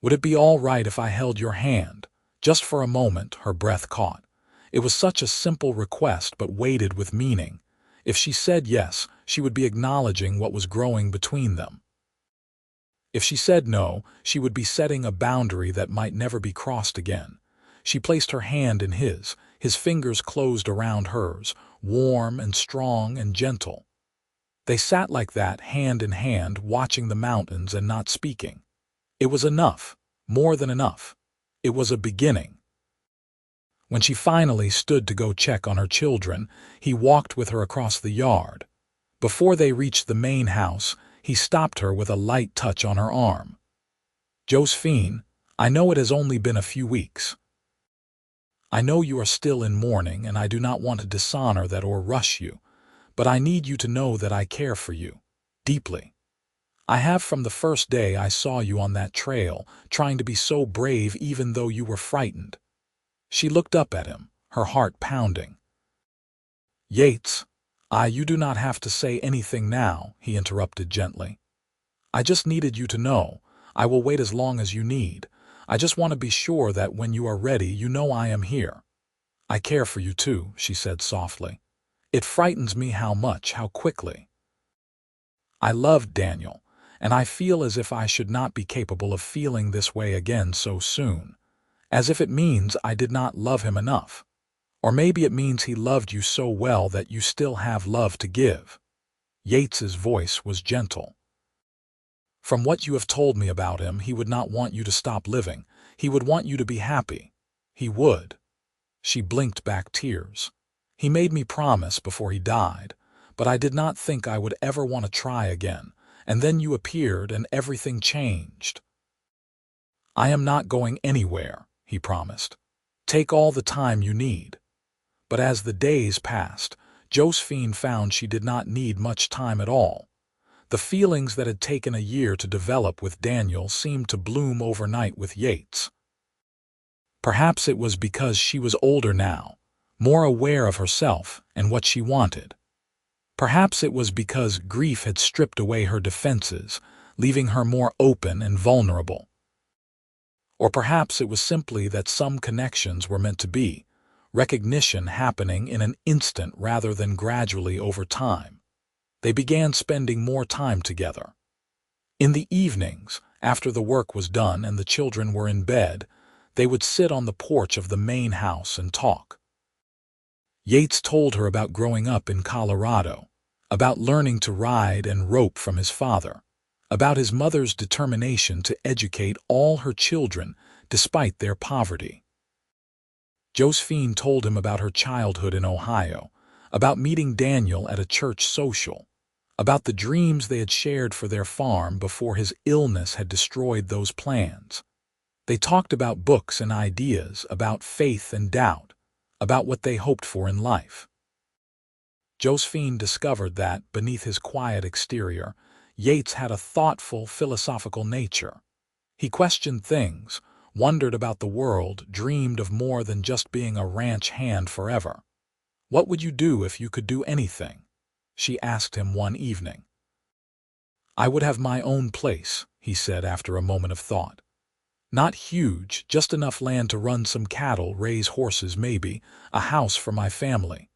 S1: "Would it be all right if I held your hand?" Just for a moment, her breath caught. It was such a simple request, but weighted with meaning. If she said yes, she would be acknowledging what was growing between them. If she said no, she would be setting a boundary that might never be crossed again. She placed her hand in his fingers closed around hers, warm and strong and gentle. They sat like that, hand in hand, watching the mountains and not speaking. It was enough, more than enough. It was a beginning. When she finally stood to go check on her children, he walked with her across the yard. Before they reached the main house, he stopped her with a light touch on her arm. "Josephine, I know it has only been a few weeks. I know you are still in mourning, and I do not want to dishonor that or rush you, but I need you to know that I care for you, deeply. I have from the first day I saw you on that trail, trying to be so brave even though you were frightened." She looked up at him, her heart pounding. "Yates, you do not have to say anything now," he interrupted gently. "I just needed you to know. I will wait as long as you need. I just want to be sure that when you are ready, you know I am here." "I care for you too," she said softly. "It frightens me how much, how quickly. I loved Daniel, and I feel as if I should not be capable of feeling this way again so soon. As if it means I did not love him enough. Or maybe it means he loved you so well that you still have love to give." Yates's voice was gentle. "From what you have told me about him, he would not want you to stop living. He would want you to be happy. He would." She blinked back tears. "He made me promise before he died, but I did not think I would ever want to try again, and then you appeared and everything changed." "I am not going anywhere," he promised. "Take all the time you need." But as the days passed, Josephine found she did not need much time at all. The feelings that had taken a year to develop with Daniel seemed to bloom overnight with Yates. Perhaps it was because she was older now, more aware of herself and what she wanted. Perhaps it was because grief had stripped away her defenses, leaving her more open and vulnerable. Or perhaps it was simply that some connections were meant to be, recognition happening in an instant rather than gradually over time. They began spending more time together. In the evenings, after the work was done and the children were in bed, they would sit on the porch of the main house and talk. Yates told her about growing up in Colorado, about learning to ride and rope from his father, about his mother's determination to educate all her children despite their poverty. Josephine told him about her childhood in Ohio, about meeting Daniel at a church social, about the dreams they had shared for their farm before his illness had destroyed those plans. They talked about books and ideas, about faith and doubt, about what they hoped for in life. Josephine discovered that, beneath his quiet exterior, Yates had a thoughtful, philosophical nature. He questioned things, wondered about the world, dreamed of more than just being a ranch hand forever. "What would you do if you could do anything?" she asked him one evening. "I would have my own place," he said after a moment of thought. "Not huge, just enough land to run some cattle, raise horses maybe, a house for my family.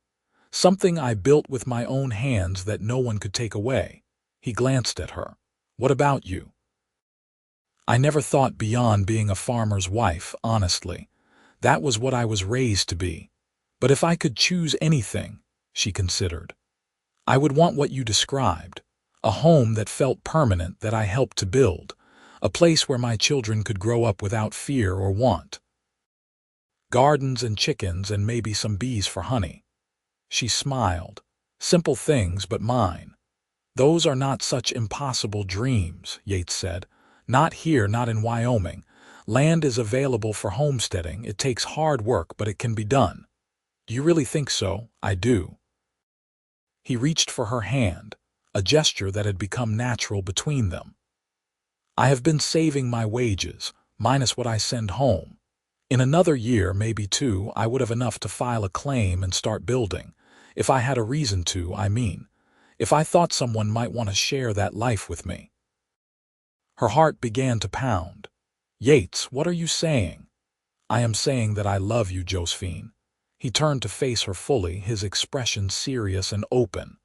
S1: Something I built with my own hands that no one could take away." He glanced at her. "What about you?" "I never thought beyond being a farmer's wife, honestly. That was what I was raised to be. But if I could choose anything," she considered, "I would want what you described. A home that felt permanent, that I helped to build. A place where my children could grow up without fear or want. Gardens and chickens and maybe some bees for honey." She smiled. "Simple things, but mine." "Those are not such impossible dreams," Yates said. "Not here, not in Wyoming. Land is available for homesteading. It takes hard work, but it can be done." "Do you really think so?" "I do." He reached for her hand, a gesture that had become natural between them. "I have been saving my wages, minus what I send home. In another year, maybe two, I would have enough to file a claim and start building. If I had a reason to, I mean. If I thought someone might want to share that life with me." Her heart began to pound. "Yates, what are you saying?" "I am saying that I love you, Josephine." He turned to face her fully, his expression serious and open.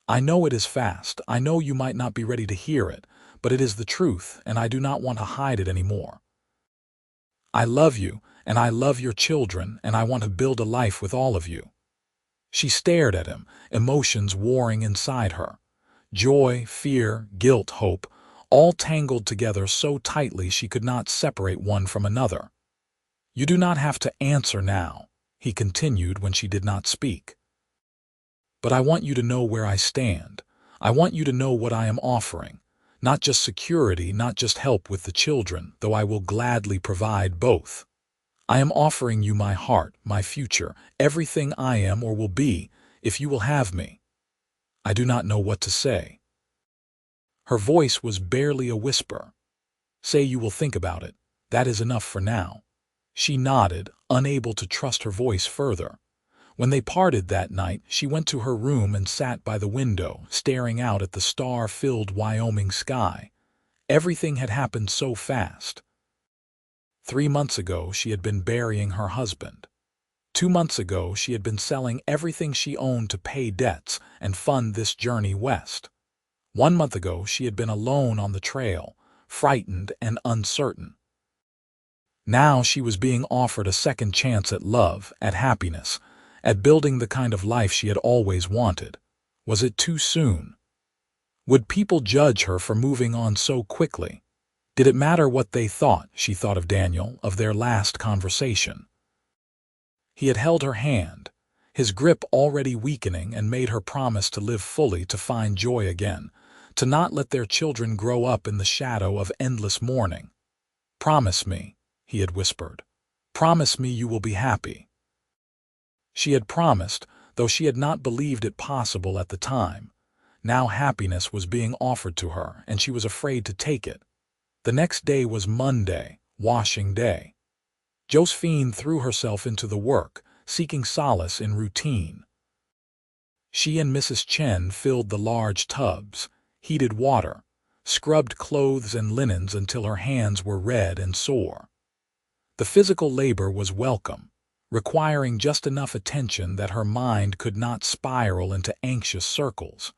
S1: "I know it is fast. I know you might not be ready to hear it, but it is the truth, and I do not want to hide it anymore. I love you, and I love your children, and I want to build a life with all of you." She stared at him, emotions warring inside her. Joy, fear, guilt, hope, all tangled together so tightly she could not separate one from another. "You do not have to answer now," he continued when she did not speak. "But I want you to know where I stand. I want you to know what I am offering. Not just security, not just help with the children, though I will gladly provide both. I am offering you my heart, my future, everything I am or will be, if you will have me." "I do not know what to say." Her voice was barely a whisper. "Say you will think about it. That is enough for now." She nodded, unable to trust her voice further. When they parted that night, she went to her room and sat by the window, staring out at the star-filled Wyoming sky. Everything had happened so fast. 3 months ago, she had been burying her husband. 2 months ago, she had been selling everything she owned to pay debts and fund this journey west. 1 month ago, she had been alone on the trail, frightened and uncertain. Now she was being offered a second chance at love, at happiness, at building the kind of life she had always wanted. Was it too soon? Would people judge her for moving on so quickly? Did it matter what they thought? She thought of Daniel, of their last conversation. He had held her hand, his grip already weakening, and made her promise to live fully, to find joy again, to not let their children grow up in the shadow of endless mourning. "Promise me," he had whispered. "Promise me you will be happy." She had promised, though she had not believed it possible at the time. Now happiness was being offered to her, and she was afraid to take it. The next day was Monday, washing day. Josephine threw herself into the work, seeking solace in routine. She and Mrs. Chen filled the large tubs, heated water, scrubbed clothes and linens until her hands were red and sore. The physical labor was welcome, requiring just enough attention that her mind could not spiral into anxious circles.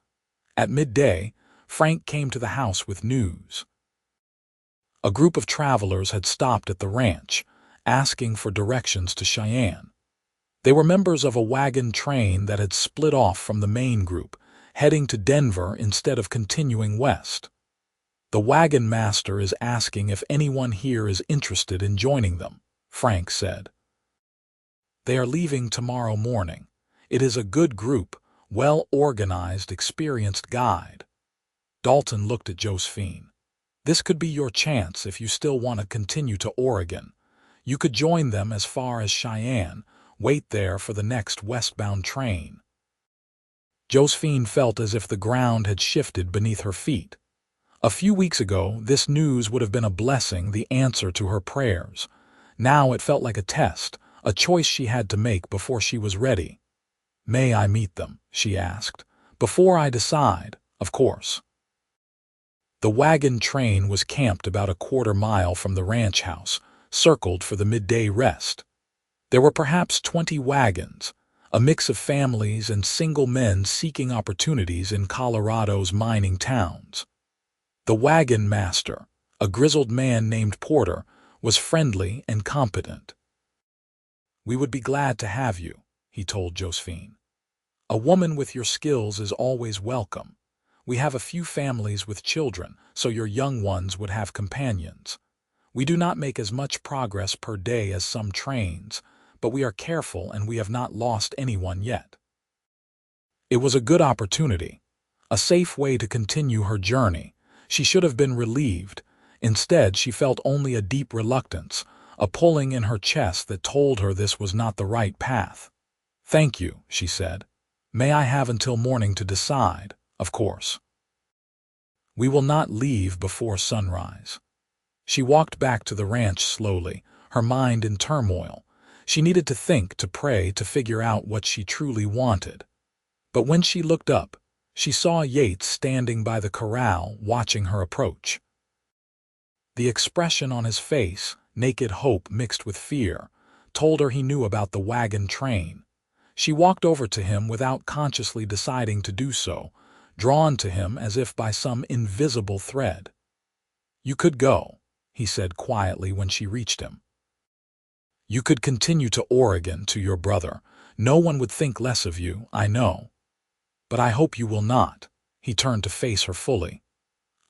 S1: At midday, Frank came to the house with news. A group of travelers had stopped at the ranch, asking for directions to Cheyenne. They were members of a wagon train that had split off from the main group, heading to Denver instead of continuing west. "The wagon master is asking if anyone here is interested in joining them," Frank said. "They are leaving tomorrow morning. It is a good group, well-organized, experienced guide." Dalton looked at Josephine. "This could be your chance if you still want to continue to Oregon. You could join them as far as Cheyenne, wait there for the next westbound train." Josephine felt as if the ground had shifted beneath her feet. A few weeks ago, this news would have been a blessing, the answer to her prayers. Now it felt like a test, a choice she had to make before she was ready. "May I meet them?" she asked. "Before I decide, of course." The wagon train was camped about a quarter-mile from the ranch house, circled for the midday rest. There were perhaps 20 wagons, a mix of families and single men seeking opportunities in Colorado's mining towns. The wagon master, a grizzled man named Porter, was friendly and competent. "We would be glad to have you," he told Josephine. "A woman with your skills is always welcome. We have a few families with children, so your young ones would have companions. We do not make as much progress per day as some trains, but we are careful and we have not lost anyone yet." It was a good opportunity, a safe way to continue her journey. She should have been relieved. Instead, she felt only a deep reluctance, a pulling in her chest that told her this was not the right path. "Thank you," she said. "May I have until morning to decide, of course. We will not leave before sunrise." She walked back to the ranch slowly, her mind in turmoil. She needed to think, to pray, to figure out what she truly wanted. But when she looked up, she saw Yates standing by the corral, watching her approach. The expression on his face, naked hope mixed with fear, told her he knew about the wagon train. She walked over to him without consciously deciding to do so, drawn to him as if by some invisible thread. "You could go," he said quietly when she reached him. "You could continue to Oregon, to your brother. No one would think less of you, I know. But I hope you will not." He turned to face her fully.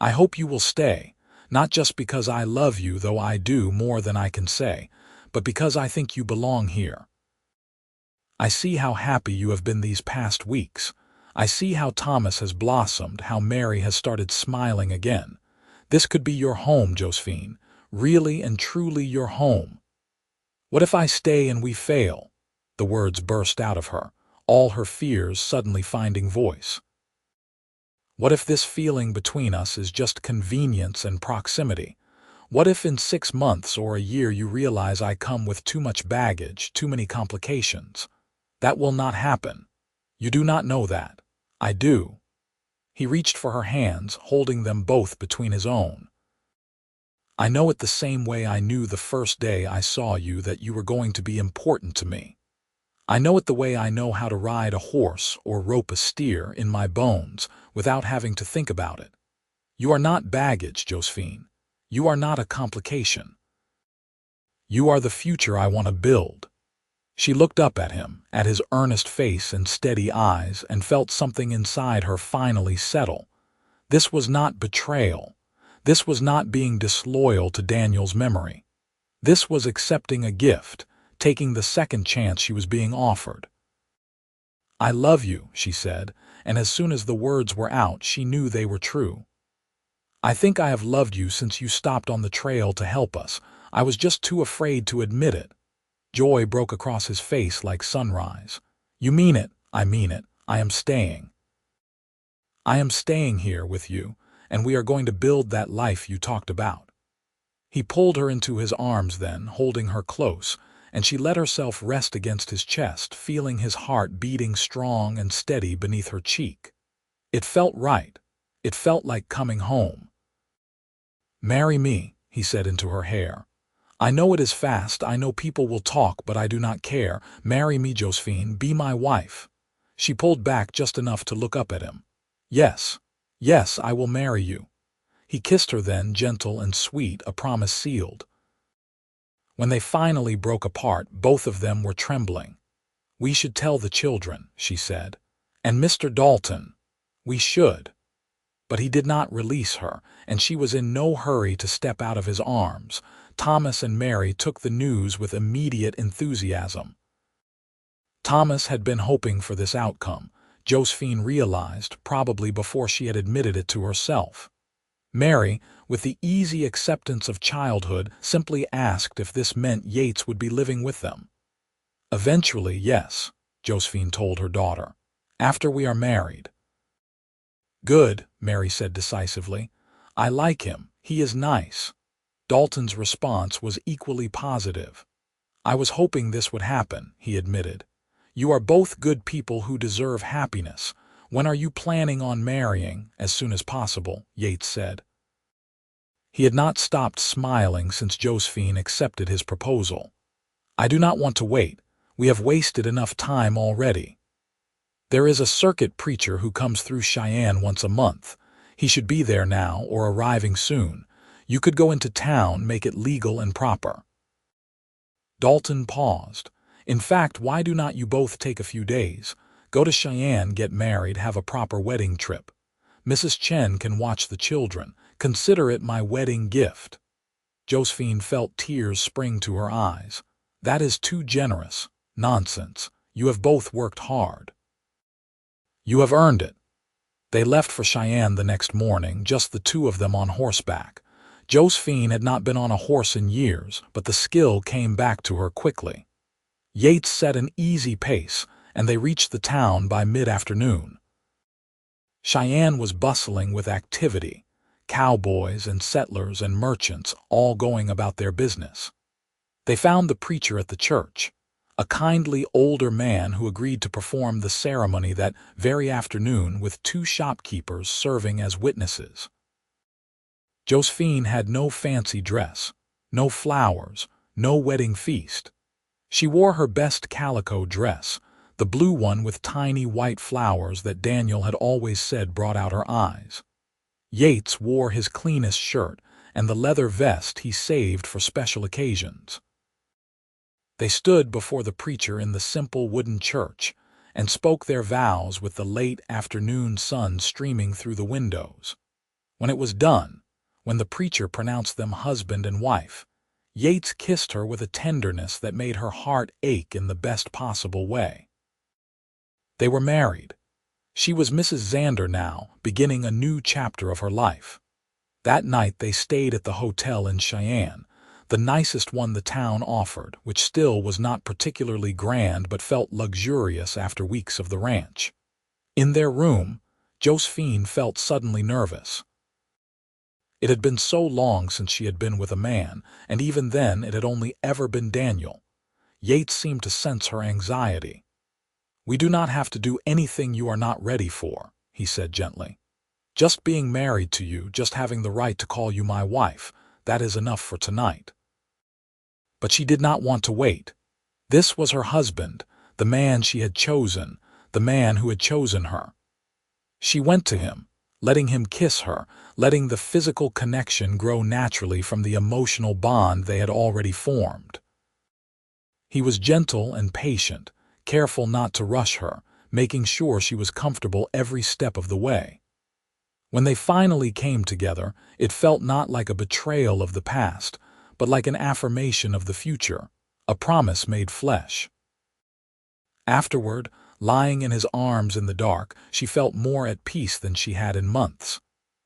S1: "I hope you will stay, not just because I love you, though I do more than I can say, but because I think you belong here. I see how happy you have been these past weeks. I see how Thomas has blossomed, how Mary has started smiling again. This could be your home, Josephine, really and truly your home. What if I stay and we fail?" The words burst out of her, all her fears suddenly finding voice. "What if this feeling between us is just convenience and proximity? What if in 6 months or a year you realize I come with too much baggage, too many complications? That will not happen. You do not know that. I do." He reached for her hands, holding them both between his own. "I know it the same way I knew the first day I saw you that you were going to be important to me. I know it the way I know how to ride a horse or rope a steer in my bones without having to think about it. You are not baggage, Josephine. You are not a complication. You are the future I want to build." She looked up at him, at his earnest face and steady eyes, and felt something inside her finally settle. This was not betrayal. This was not being disloyal to Daniel's memory. This was accepting a gift, taking the second chance she was being offered. "I love you," she said, and as soon as the words were out, she knew they were true. "I think I have loved you since you stopped on the trail to help us. I was just too afraid to admit it." Joy broke across his face like sunrise. "You mean it. I mean it. I am staying. I am staying here with you, and we are going to build that life you talked about." He pulled her into his arms then, holding her close, and she let herself rest against his chest, feeling his heart beating strong and steady beneath her cheek. It felt right. It felt like coming home. "Marry me," he said into her hair. "I know it is fast, I know people will talk, but I do not care. Marry me, Josephine, be my wife." She pulled back just enough to look up at him. "Yes, yes, I will marry you." He kissed her then, gentle and sweet, a promise sealed. When they finally broke apart, both of them were trembling. "We should tell the children," she said. "And Mr. Dalton. We should." But he did not release her, and she was in no hurry to step out of his arms. Thomas and Mary took the news with immediate enthusiasm. Thomas had been hoping for this outcome, Josephine realized, probably before she had admitted it to herself. Mary, with the easy acceptance of childhood, simply asked if this meant Yates would be living with them. "Eventually, yes," Josephine told her daughter. "After we are married." "Good," Mary said decisively. I like him. He is nice. Dalton's response was equally positive. I was hoping this would happen, he admitted. You are both good people who deserve happiness. When are you planning on marrying? As soon as possible, Yates said. He had not stopped smiling since Josephine accepted his proposal. I do not want to wait. We have wasted enough time already. There is a circuit preacher who comes through Cheyenne once a month. He should be there now or arriving soon. You could go into town, make it legal and proper. Dalton paused. In fact, why do not you both take a few days? Go to Cheyenne, get married, have a proper wedding trip. Mrs. Chen can watch the children. Consider it my wedding gift. Josephine felt tears spring to her eyes. That is too generous. Nonsense. You have both worked hard. You have earned it. They left for Cheyenne the next morning, just the two of them on horseback. Josephine had not been on a horse in years, but the skill came back to her quickly. Yates set an easy pace, and they reached the town by mid-afternoon. Cheyenne was bustling with activity, cowboys and settlers and merchants all going about their business. They found the preacher at the church, a kindly older man who agreed to perform the ceremony that very afternoon with two shopkeepers serving as witnesses. Josephine had no fancy dress, no flowers, no wedding feast. She wore her best calico dress, the blue one with tiny white flowers that Daniel had always said brought out her eyes. Yates wore his cleanest shirt and the leather vest he saved for special occasions. They stood before the preacher in the simple wooden church and spoke their vows with the late afternoon sun streaming through the windows. When it was done, when the preacher pronounced them husband and wife, Yates kissed her with a tenderness that made her heart ache in the best possible way. They were married. She was Mrs. Xander now, beginning a new chapter of her life. That night they stayed at the hotel in Cheyenne, the nicest one the town offered, which still was not particularly grand but felt luxurious after weeks of the ranch. In their room, Josephine felt suddenly nervous. It had been so long since she had been with a man, and even then it had only ever been Daniel. Yates seemed to sense her anxiety. "We do not have to do anything you are not ready for," he said gently. "Just being married to you, just having the right to call you my wife, that is enough for tonight." But she did not want to wait. This was her husband, the man she had chosen, the man who had chosen her. She went to him, letting him kiss her, letting the physical connection grow naturally from the emotional bond they had already formed. He was gentle and patient, careful not to rush her, making sure she was comfortable every step of the way. When they finally came together, it felt not like a betrayal of the past, but like an affirmation of the future, a promise made flesh. Afterward, lying in his arms in the dark, she felt more at peace than she had in months,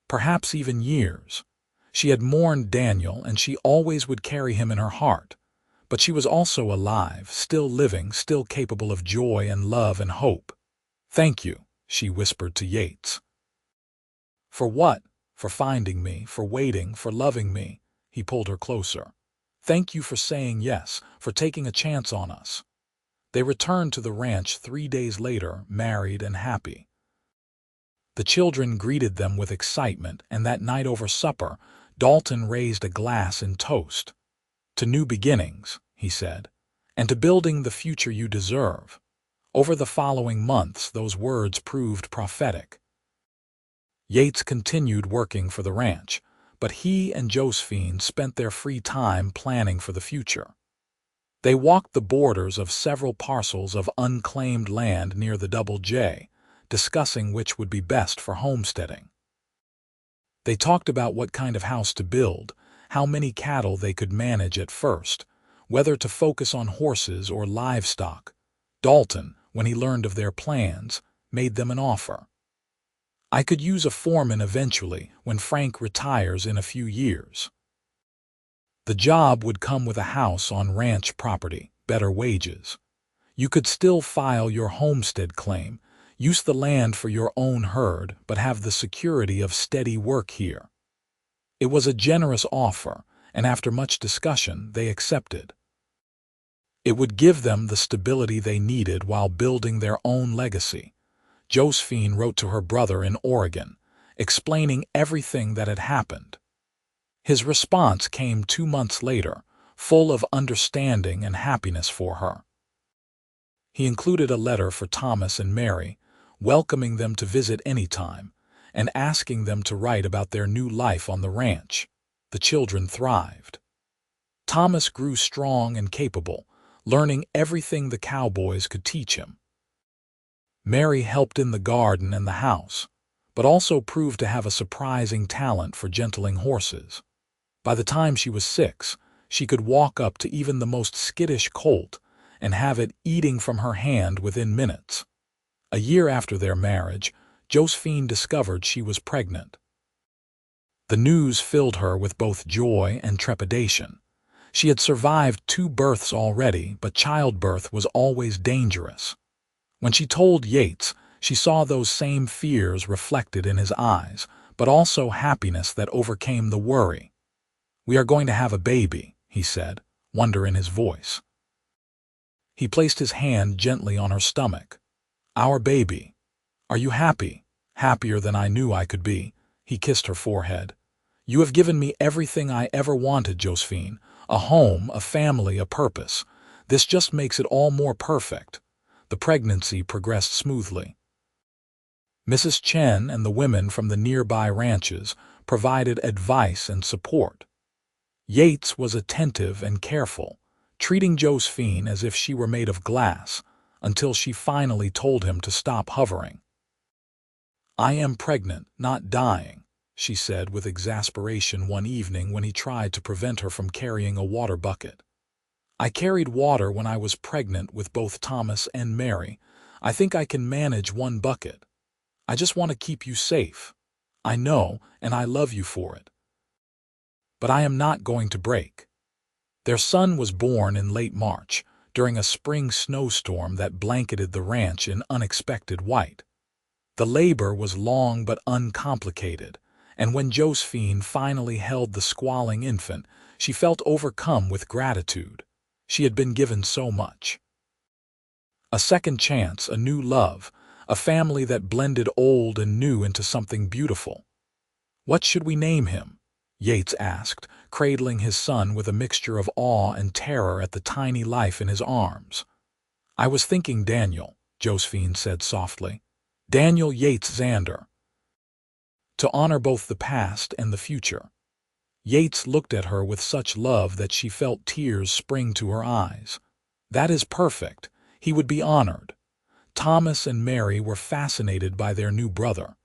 S1: perhaps even years. She had mourned Daniel, and she always would carry him in her heart. But she was also alive, still living, still capable of joy and love and hope. "Thank you," she whispered to Yates. "For what? For finding me, for waiting, for loving me." He pulled her closer. "Thank you for saying yes, for taking a chance on us." They returned to the ranch 3 days later, married and happy. The children greeted them with excitement, and that night over supper, Dalton raised a glass in toast. "To new beginnings," he said, "and to building the future you deserve." Over the following months, those words proved prophetic. Yates continued working for the ranch, but he and Josephine spent their free time planning for the future. They walked the borders of several parcels of unclaimed land near the Double J, discussing which would be best for homesteading. They talked about what kind of house to build, how many cattle they could manage at first, whether to focus on horses or livestock. Dalton, when he learned of their plans, made them an offer. "I could use a foreman eventually, when Frank retires in a few years. The job would come with a house on ranch property, better wages. You could still file your homestead claim, use the land for your own herd, but have the security of steady work here." It was a generous offer, and after much discussion, they accepted. It would give them the stability they needed while building their own legacy. Josephine wrote to her brother in Oregon, explaining everything that had happened. His response came 2 months later, full of understanding and happiness for her. He included a letter for Thomas and Mary, welcoming them to visit anytime, and asking them to write about their new life on the ranch. The children thrived. Thomas grew strong and capable, learning everything the cowboys could teach him. Mary helped in the garden and the house, but also proved to have a surprising talent for gentling horses. By the time she was 6, she could walk up to even the most skittish colt and have it eating from her hand within minutes. A year after their marriage, Josephine discovered she was pregnant. The news filled her with both joy and trepidation. She had survived 2 births already, but childbirth was always dangerous. When she told Yates, she saw those same fears reflected in his eyes, but also happiness that overcame the worry. "We are going to have a baby," he said, wonder in his voice. He placed his hand gently on her stomach. "Our baby. Are you happy?" "Happier than I knew I could be." He kissed her forehead. "You have given me everything I ever wanted, Josephine. A home, a family, a purpose. This just makes it all more perfect." The pregnancy progressed smoothly. Mrs. Chen and the women from the nearby ranches provided advice and support. Yates was attentive and careful, treating Josephine as if she were made of glass, until she finally told him to stop hovering. "I am pregnant, not dying," she said with exasperation one evening when he tried to prevent her from carrying a water bucket. "I carried water when I was pregnant with both Thomas and Mary. I think I can manage 1 bucket. I just want to keep you safe. I know, and I love you for it. But I am not going to break." Their son was born in late March, during a spring snowstorm that blanketed the ranch in unexpected white. The labor was long but uncomplicated, and when Josephine finally held the squalling infant, she felt overcome with gratitude. She had been given so much. A second chance, a new love, a family that blended old and new into something beautiful. "What should we name him?" Yates asked, cradling his son with a mixture of awe and terror at the tiny life in his arms. "I was thinking Daniel," Josephine said softly. "Daniel Yates Xander. To honor both the past and the future." Yates looked at her with such love that she felt tears spring to her eyes. "That is perfect. He would be honored." Thomas and Mary were fascinated by their new brother.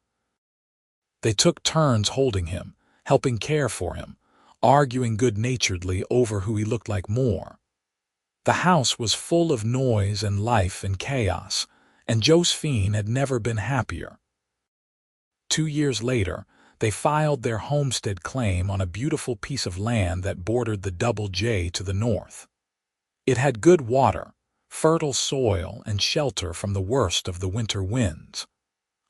S1: They took turns holding him, helping care for him, arguing good-naturedly over who he looked like more. The house was full of noise and life and chaos, and Josephine had never been happier. 2 years later, they filed their homestead claim on a beautiful piece of land that bordered the Double J to the north. It had good water, fertile soil, and shelter from the worst of the winter winds.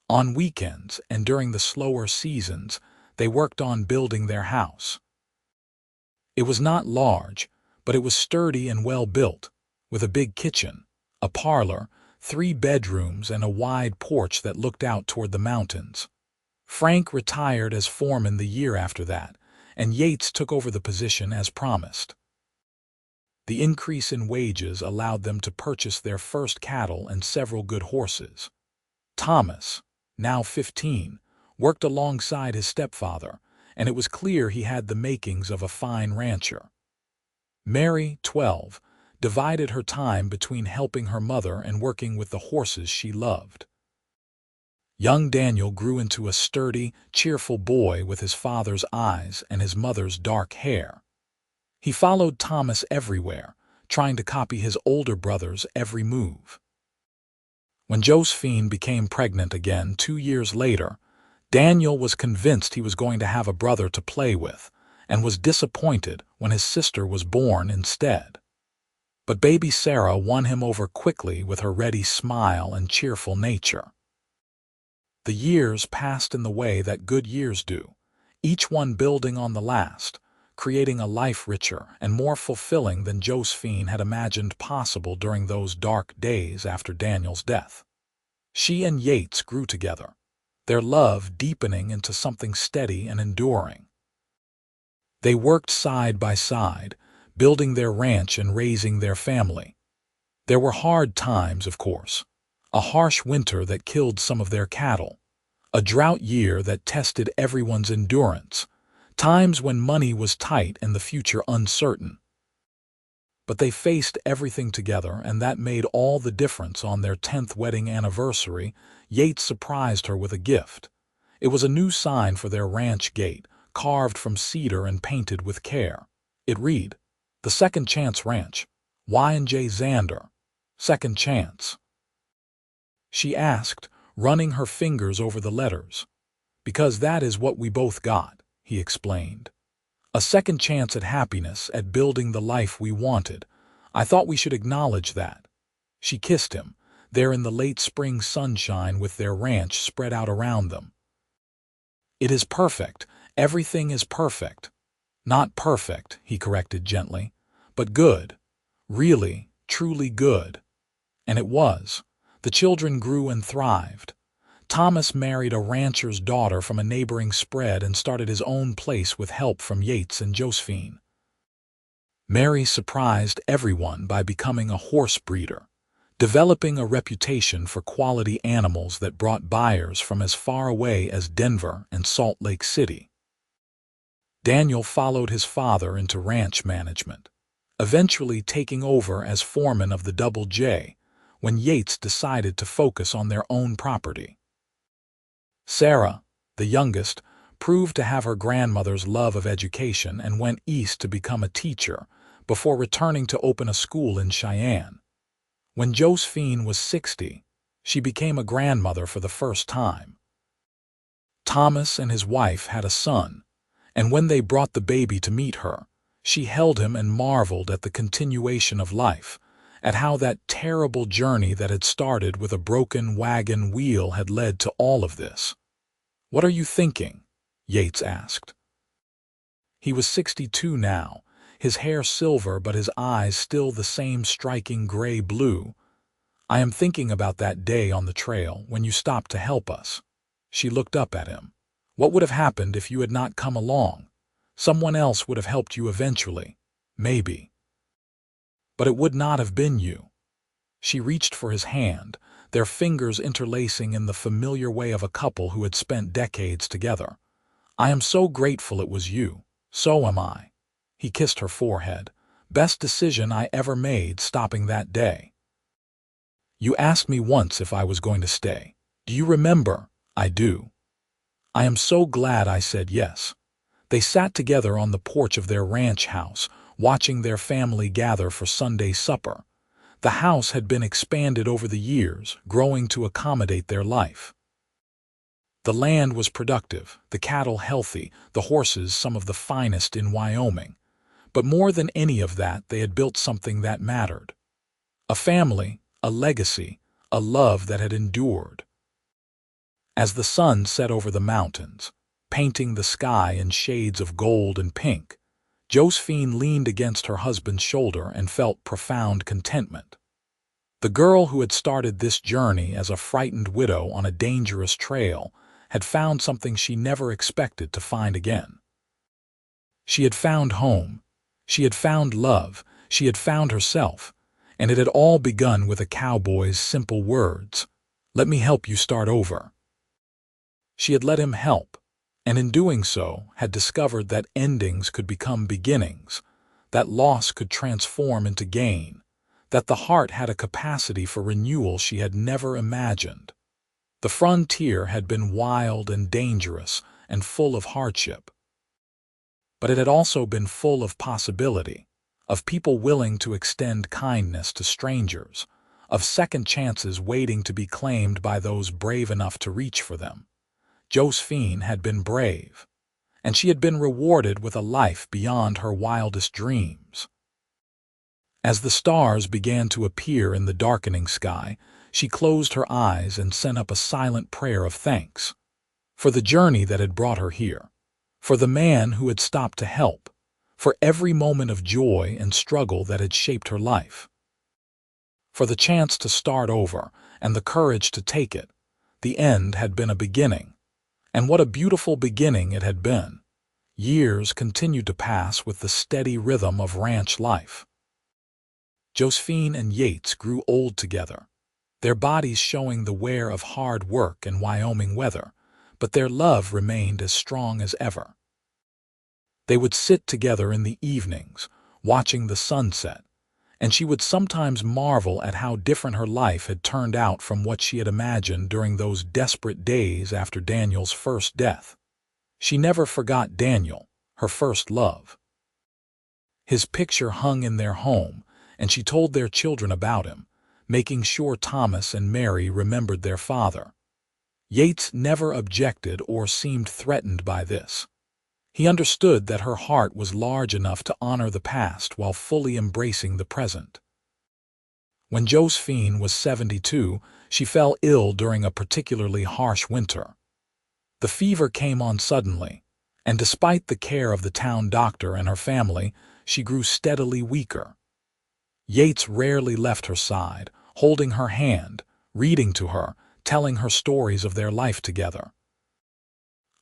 S1: On weekends and during the slower seasons, they worked on building their house. It was not large, but it was sturdy and well built, with a big kitchen, a parlor, 3 bedrooms, and a wide porch that looked out toward the mountains. Frank retired as foreman the year after that, and Yates took over the position as promised. The increase in wages allowed them to purchase their first cattle and several good horses. Thomas, now 15, worked alongside his stepfather, and it was clear he had the makings of a fine rancher. Mary, 12, divided her time between helping her mother and working with the horses she loved. Young Daniel grew into a sturdy, cheerful boy with his father's eyes and his mother's dark hair. He followed Thomas everywhere, trying to copy his older brother's every move. When Josephine became pregnant again 2 years later, Daniel was convinced he was going to have a brother to play with, and was disappointed when his sister was born instead. But baby Sarah won him over quickly with her ready smile and cheerful nature. The years passed in the way that good years do, each one building on the last, creating a life richer and more fulfilling than Josephine had imagined possible during those dark days after Daniel's death. She and Yates grew together, their love deepening into something steady and enduring. They worked side by side, building their ranch and raising their family. There were hard times, of course, a harsh winter that killed some of their cattle, a drought year that tested everyone's endurance, times when money was tight and the future uncertain. But they faced everything together, and that made all the difference. On their 10th wedding anniversary, Yates surprised her with a gift. It was a new sign for their ranch gate, carved from cedar and painted with care. It read, "The Second Chance Ranch, Yates Xander, Second Chance." She asked, running her fingers over the letters. "Because that is what we both got," he explained. "A second chance at happiness, at building the life we wanted. I thought we should acknowledge that." She kissed him, there in the late spring sunshine with their ranch spread out around them. "It is perfect. Everything is perfect." "Not perfect," he corrected gently, "but good. Really, truly good." And it was. The children grew and thrived. Thomas married a rancher's daughter from a neighboring spread and started his own place with help from Yates and Josephine. Mary surprised everyone by becoming a horse breeder, developing a reputation for quality animals that brought buyers from as far away as Denver and Salt Lake City. Daniel followed his father into ranch management, eventually taking over as foreman of the Double J when Yates decided to focus on their own property. Sarah, the youngest, proved to have her grandmother's love of education and went east to become a teacher before returning to open a school in Cheyenne. When Josephine was 60, she became a grandmother for the first time. Thomas and his wife had a son, and when they brought the baby to meet her, she held him and marveled at the continuation of life, at how that terrible journey that had started with a broken wagon wheel had led to all of this. "What are you thinking?" Yates asked. He was 62 now, his hair silver but his eyes still the same striking gray-blue. "I am thinking about that day on the trail when you stopped to help us." She looked up at him. "What would have happened if you had not come along? Someone else would have helped you eventually, maybe. But it would not have been you." She reached for his hand, their fingers interlacing in the familiar way of a couple who had spent decades together. "I am so grateful it was you. So am I." He kissed her forehead. "Best decision I ever made, stopping that day. You asked me once if I was going to stay. Do you remember?" "I do." "I am so glad I said yes." They sat together on the porch of their ranch house, watching their family gather for Sunday supper. The house had been expanded over the years, growing to accommodate their life. The land was productive, the cattle healthy, the horses some of the finest in Wyoming. But more than any of that, they had built something that mattered. A family, a legacy, a love that had endured. As the sun set over the mountains, painting the sky in shades of gold and pink, Josephine leaned against her husband's shoulder and felt profound contentment. The girl who had started this journey as a frightened widow on a dangerous trail had found something she never expected to find again. She had found home, she had found love, she had found herself, and it had all begun with a cowboy's simple words, "Let me help you start over." She had let him help, and in doing so had discovered that endings could become beginnings, that loss could transform into gain, that the heart had a capacity for renewal she had never imagined. The frontier had been wild and dangerous and full of hardship. But it had also been full of possibility, of people willing to extend kindness to strangers, of second chances waiting to be claimed by those brave enough to reach for them. Josephine had been brave, and she had been rewarded with a life beyond her wildest dreams. As the stars began to appear in the darkening sky, she closed her eyes and sent up a silent prayer of thanks for the journey that had brought her here, for the man who had stopped to help, for every moment of joy and struggle that had shaped her life. For the chance to start over and the courage to take it. The end had been a beginning. And what a beautiful beginning it had been. Years continued to pass with the steady rhythm of ranch life. Josephine and Yates grew old together, their bodies showing the wear of hard work and Wyoming weather, but their love remained as strong as ever. They would sit together in the evenings, watching the sunset, and she would sometimes marvel at how different her life had turned out from what she had imagined during those desperate days after Daniel's first death. She never forgot Daniel, her first love. His picture hung in their home, and she told their children about him, making sure Thomas and Mary remembered their father. Yates never objected or seemed threatened by this. He understood that her heart was large enough to honor the past while fully embracing the present. When Josephine was 72, she fell ill during a particularly harsh winter. The fever came on suddenly, and despite the care of the town doctor and her family, she grew steadily weaker. Yates rarely left her side, holding her hand, reading to her, telling her stories of their life together.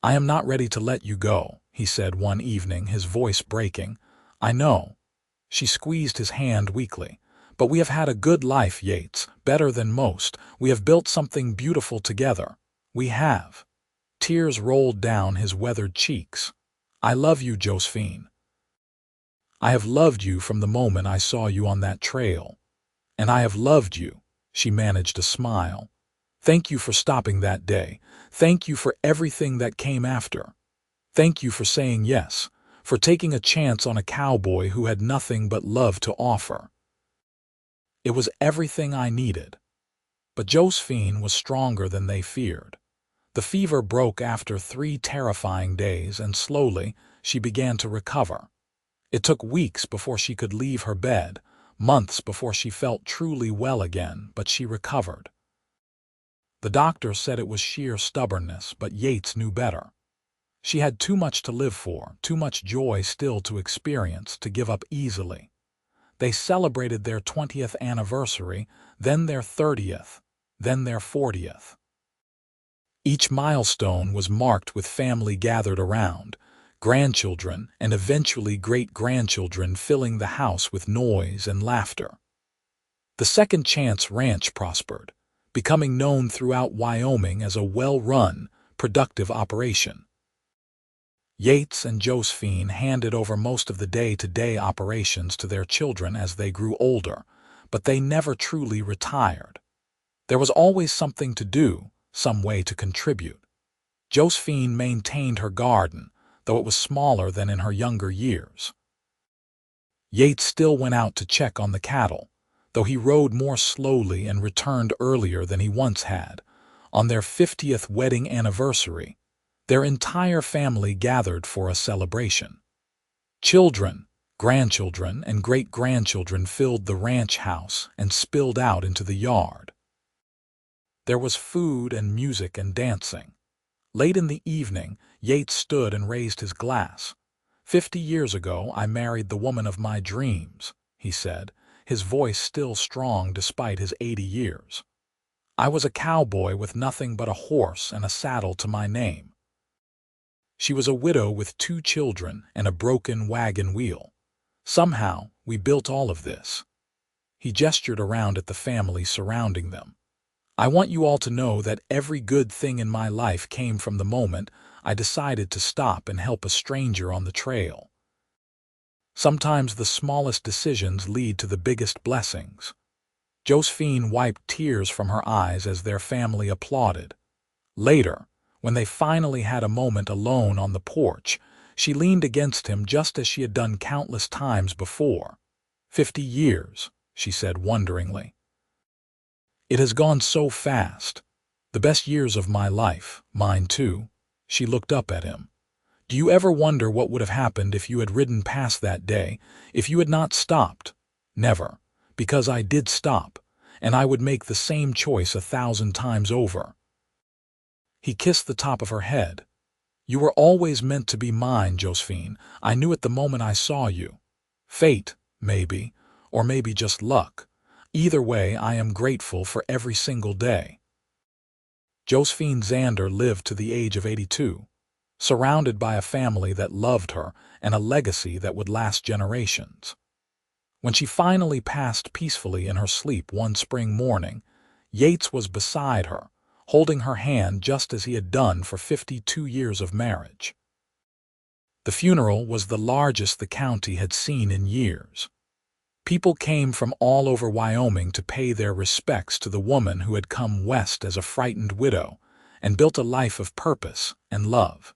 S1: "I am not ready to let you go," he said one evening, his voice breaking. "I know." She squeezed his hand weakly. "But we have had a good life, Yates, better than most. We have built something beautiful together. We have." Tears rolled down his weathered cheeks. "I love you, Josephine. I have loved you from the moment I saw you on that trail. And I have loved you." She managed a smile. "Thank you for stopping that day. Thank you for everything that came after. Thank you for saying yes, for taking a chance on a cowboy who had nothing but love to offer. It was everything I needed." But Josephine was stronger than they feared. The fever broke after 3 terrifying days, and slowly she began to recover. It took weeks before she could leave her bed, months before she felt truly well again, but she recovered. The doctor said it was sheer stubbornness, but Yates knew better. She had too much to live for, too much joy still to experience, to give up easily. They celebrated their 20th anniversary, then their 30th, then their 40th. Each milestone was marked with family gathered around, grandchildren and eventually great-grandchildren filling the house with noise and laughter. The Second Chance Ranch prospered, becoming known throughout Wyoming as a well-run, productive operation. Yates and Josephine handed over most of the day-to-day operations to their children as they grew older, but they never truly retired. There was always something to do, some way to contribute. Josephine maintained her garden, though it was smaller than in her younger years. Yates still went out to check on the cattle, though he rode more slowly and returned earlier than he once had. On their 50th wedding anniversary, their entire family gathered for a celebration. Children, grandchildren, and great-grandchildren filled the ranch house and spilled out into the yard. There was food and music and dancing. Late in the evening, Yates stood and raised his glass. 50 years ago, I married the woman of my dreams," he said, his voice still strong despite his 80 years. "I was a cowboy with nothing but a horse and a saddle to my name. She was a widow with 2 children and a broken wagon wheel. Somehow, we built all of this." He gestured around at the family surrounding them. "I want you all to know that every good thing in my life came from the moment I decided to stop and help a stranger on the trail. Sometimes the smallest decisions lead to the biggest blessings." Josephine wiped tears from her eyes as their family applauded. Later, when they finally had a moment alone on the porch, she leaned against him just as she had done countless times before. 50 years, she said wonderingly. "It has gone so fast. The best years of my life, mine too." She looked up at him. "Do you ever wonder what would have happened if you had ridden past that day, if you had not stopped?" "Never, because I did stop, and I would make the same choice 1,000 times over." He kissed the top of her head. You were always meant to be mine, Josephine. I knew it the moment I saw you. Fate, maybe, or maybe just luck. Either way, I am grateful for every single day. Josephine Xander lived to the age of 82, surrounded by a family that loved her and a legacy that would last generations. When she finally passed peacefully in her sleep one spring morning, Yates was beside her, holding her hand just as he had done for 52 years of marriage. The funeral was the largest the county had seen in years. People came from all over Wyoming to pay their respects to the woman who had come west as a frightened widow and built a life of purpose and love.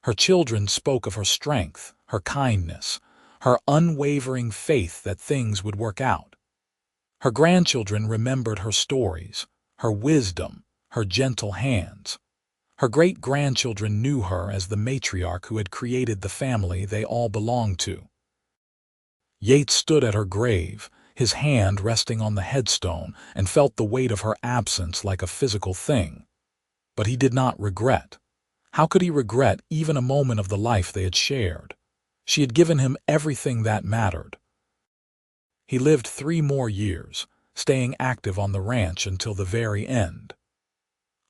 S1: Her children spoke of her strength, her kindness, her unwavering faith that things would work out. Her grandchildren remembered her stories, her wisdom, her gentle hands. Her great-grandchildren knew her as the matriarch who had created the family they all belonged to. Yates stood at her grave, his hand resting on the headstone, and felt the weight of her absence like a physical thing. But he did not regret. How could he regret even a moment of the life they had shared? She had given him everything that mattered. He lived 3 more years, staying active on the ranch until the very end.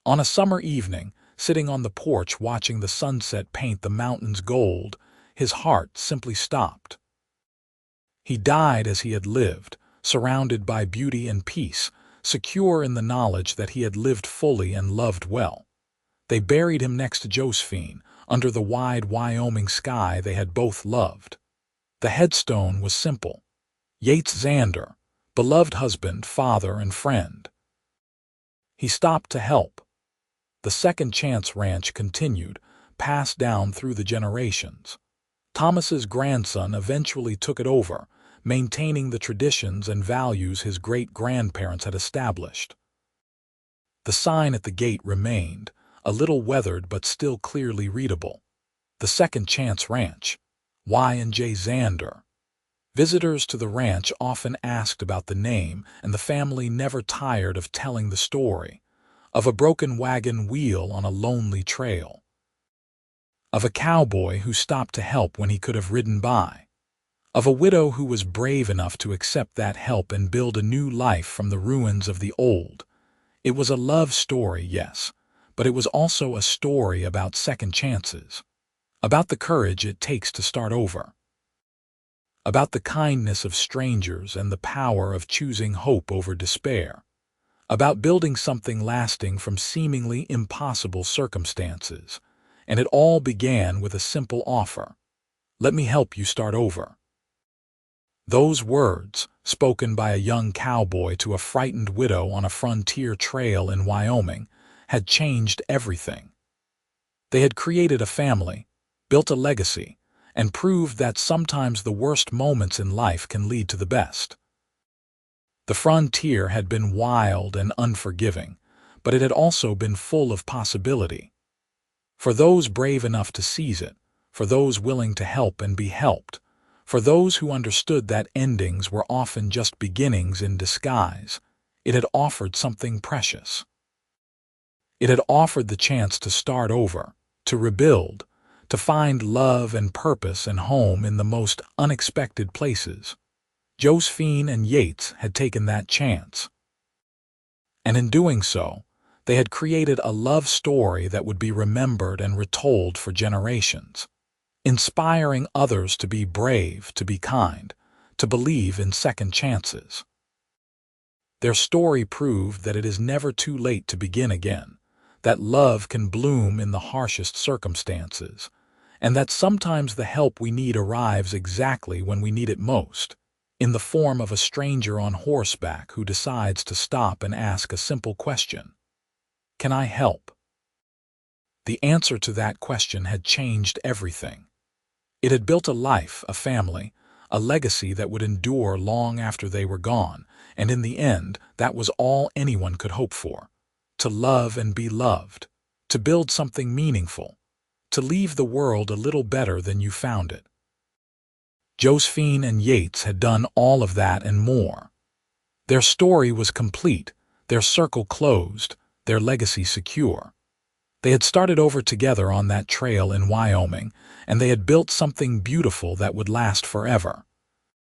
S1: On a summer evening, sitting on the porch watching the sunset paint the mountains gold, his heart simply stopped. He died as he had lived, surrounded by beauty and peace, secure in the knowledge that he had lived fully and loved well. They buried him next to Josephine, under the wide Wyoming sky they had both loved. The headstone was simple. Yates Xander, beloved husband, father, and friend. He stopped to help. The Second Chance Ranch continued, passed down through the generations. Thomas's grandson eventually took it over, maintaining the traditions and values his great-grandparents had established. The sign at the gate remained, a little weathered but still clearly readable. The Second Chance Ranch, Y&J Xander. Visitors to the ranch often asked about the name, and the family never tired of telling the story, of a broken wagon wheel on a lonely trail, of a cowboy who stopped to help when he could have ridden by, of a widow who was brave enough to accept that help and build a new life from the ruins of the old. It was a love story, yes, but it was also a story about second chances, about the courage it takes to start over, about the kindness of strangers and the power of choosing hope over despair, about building something lasting from seemingly impossible circumstances. And it all began with a simple offer: "Let me help you start over." Those words, spoken by a young cowboy to a frightened widow on a frontier trail in Wyoming, had changed everything. They had created a family, built a legacy, and proved that sometimes the worst moments in life can lead to the best. The frontier had been wild and unforgiving, but it had also been full of possibility. For those brave enough to seize it, for those willing to help and be helped, for those who understood that endings were often just beginnings in disguise, it had offered something precious. It had offered the chance to start over, to rebuild, to find love and purpose and home in the most unexpected places. Josephine and Yates had taken that chance. And in doing so, they had created a love story that would be remembered and retold for generations, inspiring others to be brave, to be kind, to believe in second chances. Their story proved that it is never too late to begin again, that love can bloom in the harshest circumstances, and that sometimes the help we need arrives exactly when we need it most, in the form of a stranger on horseback who decides to stop and ask a simple question: "Can I help?" The answer to that question had changed everything. It had built a life, a family, a legacy that would endure long after they were gone, and in the end, that was all anyone could hope for: to love and be loved, to build something meaningful, to leave the world a little better than you found it. Josephine and Yates had done all of that and more. Their story was complete, their circle closed, their legacy secure. They had started over together on that trail in Wyoming, and they had built something beautiful that would last forever.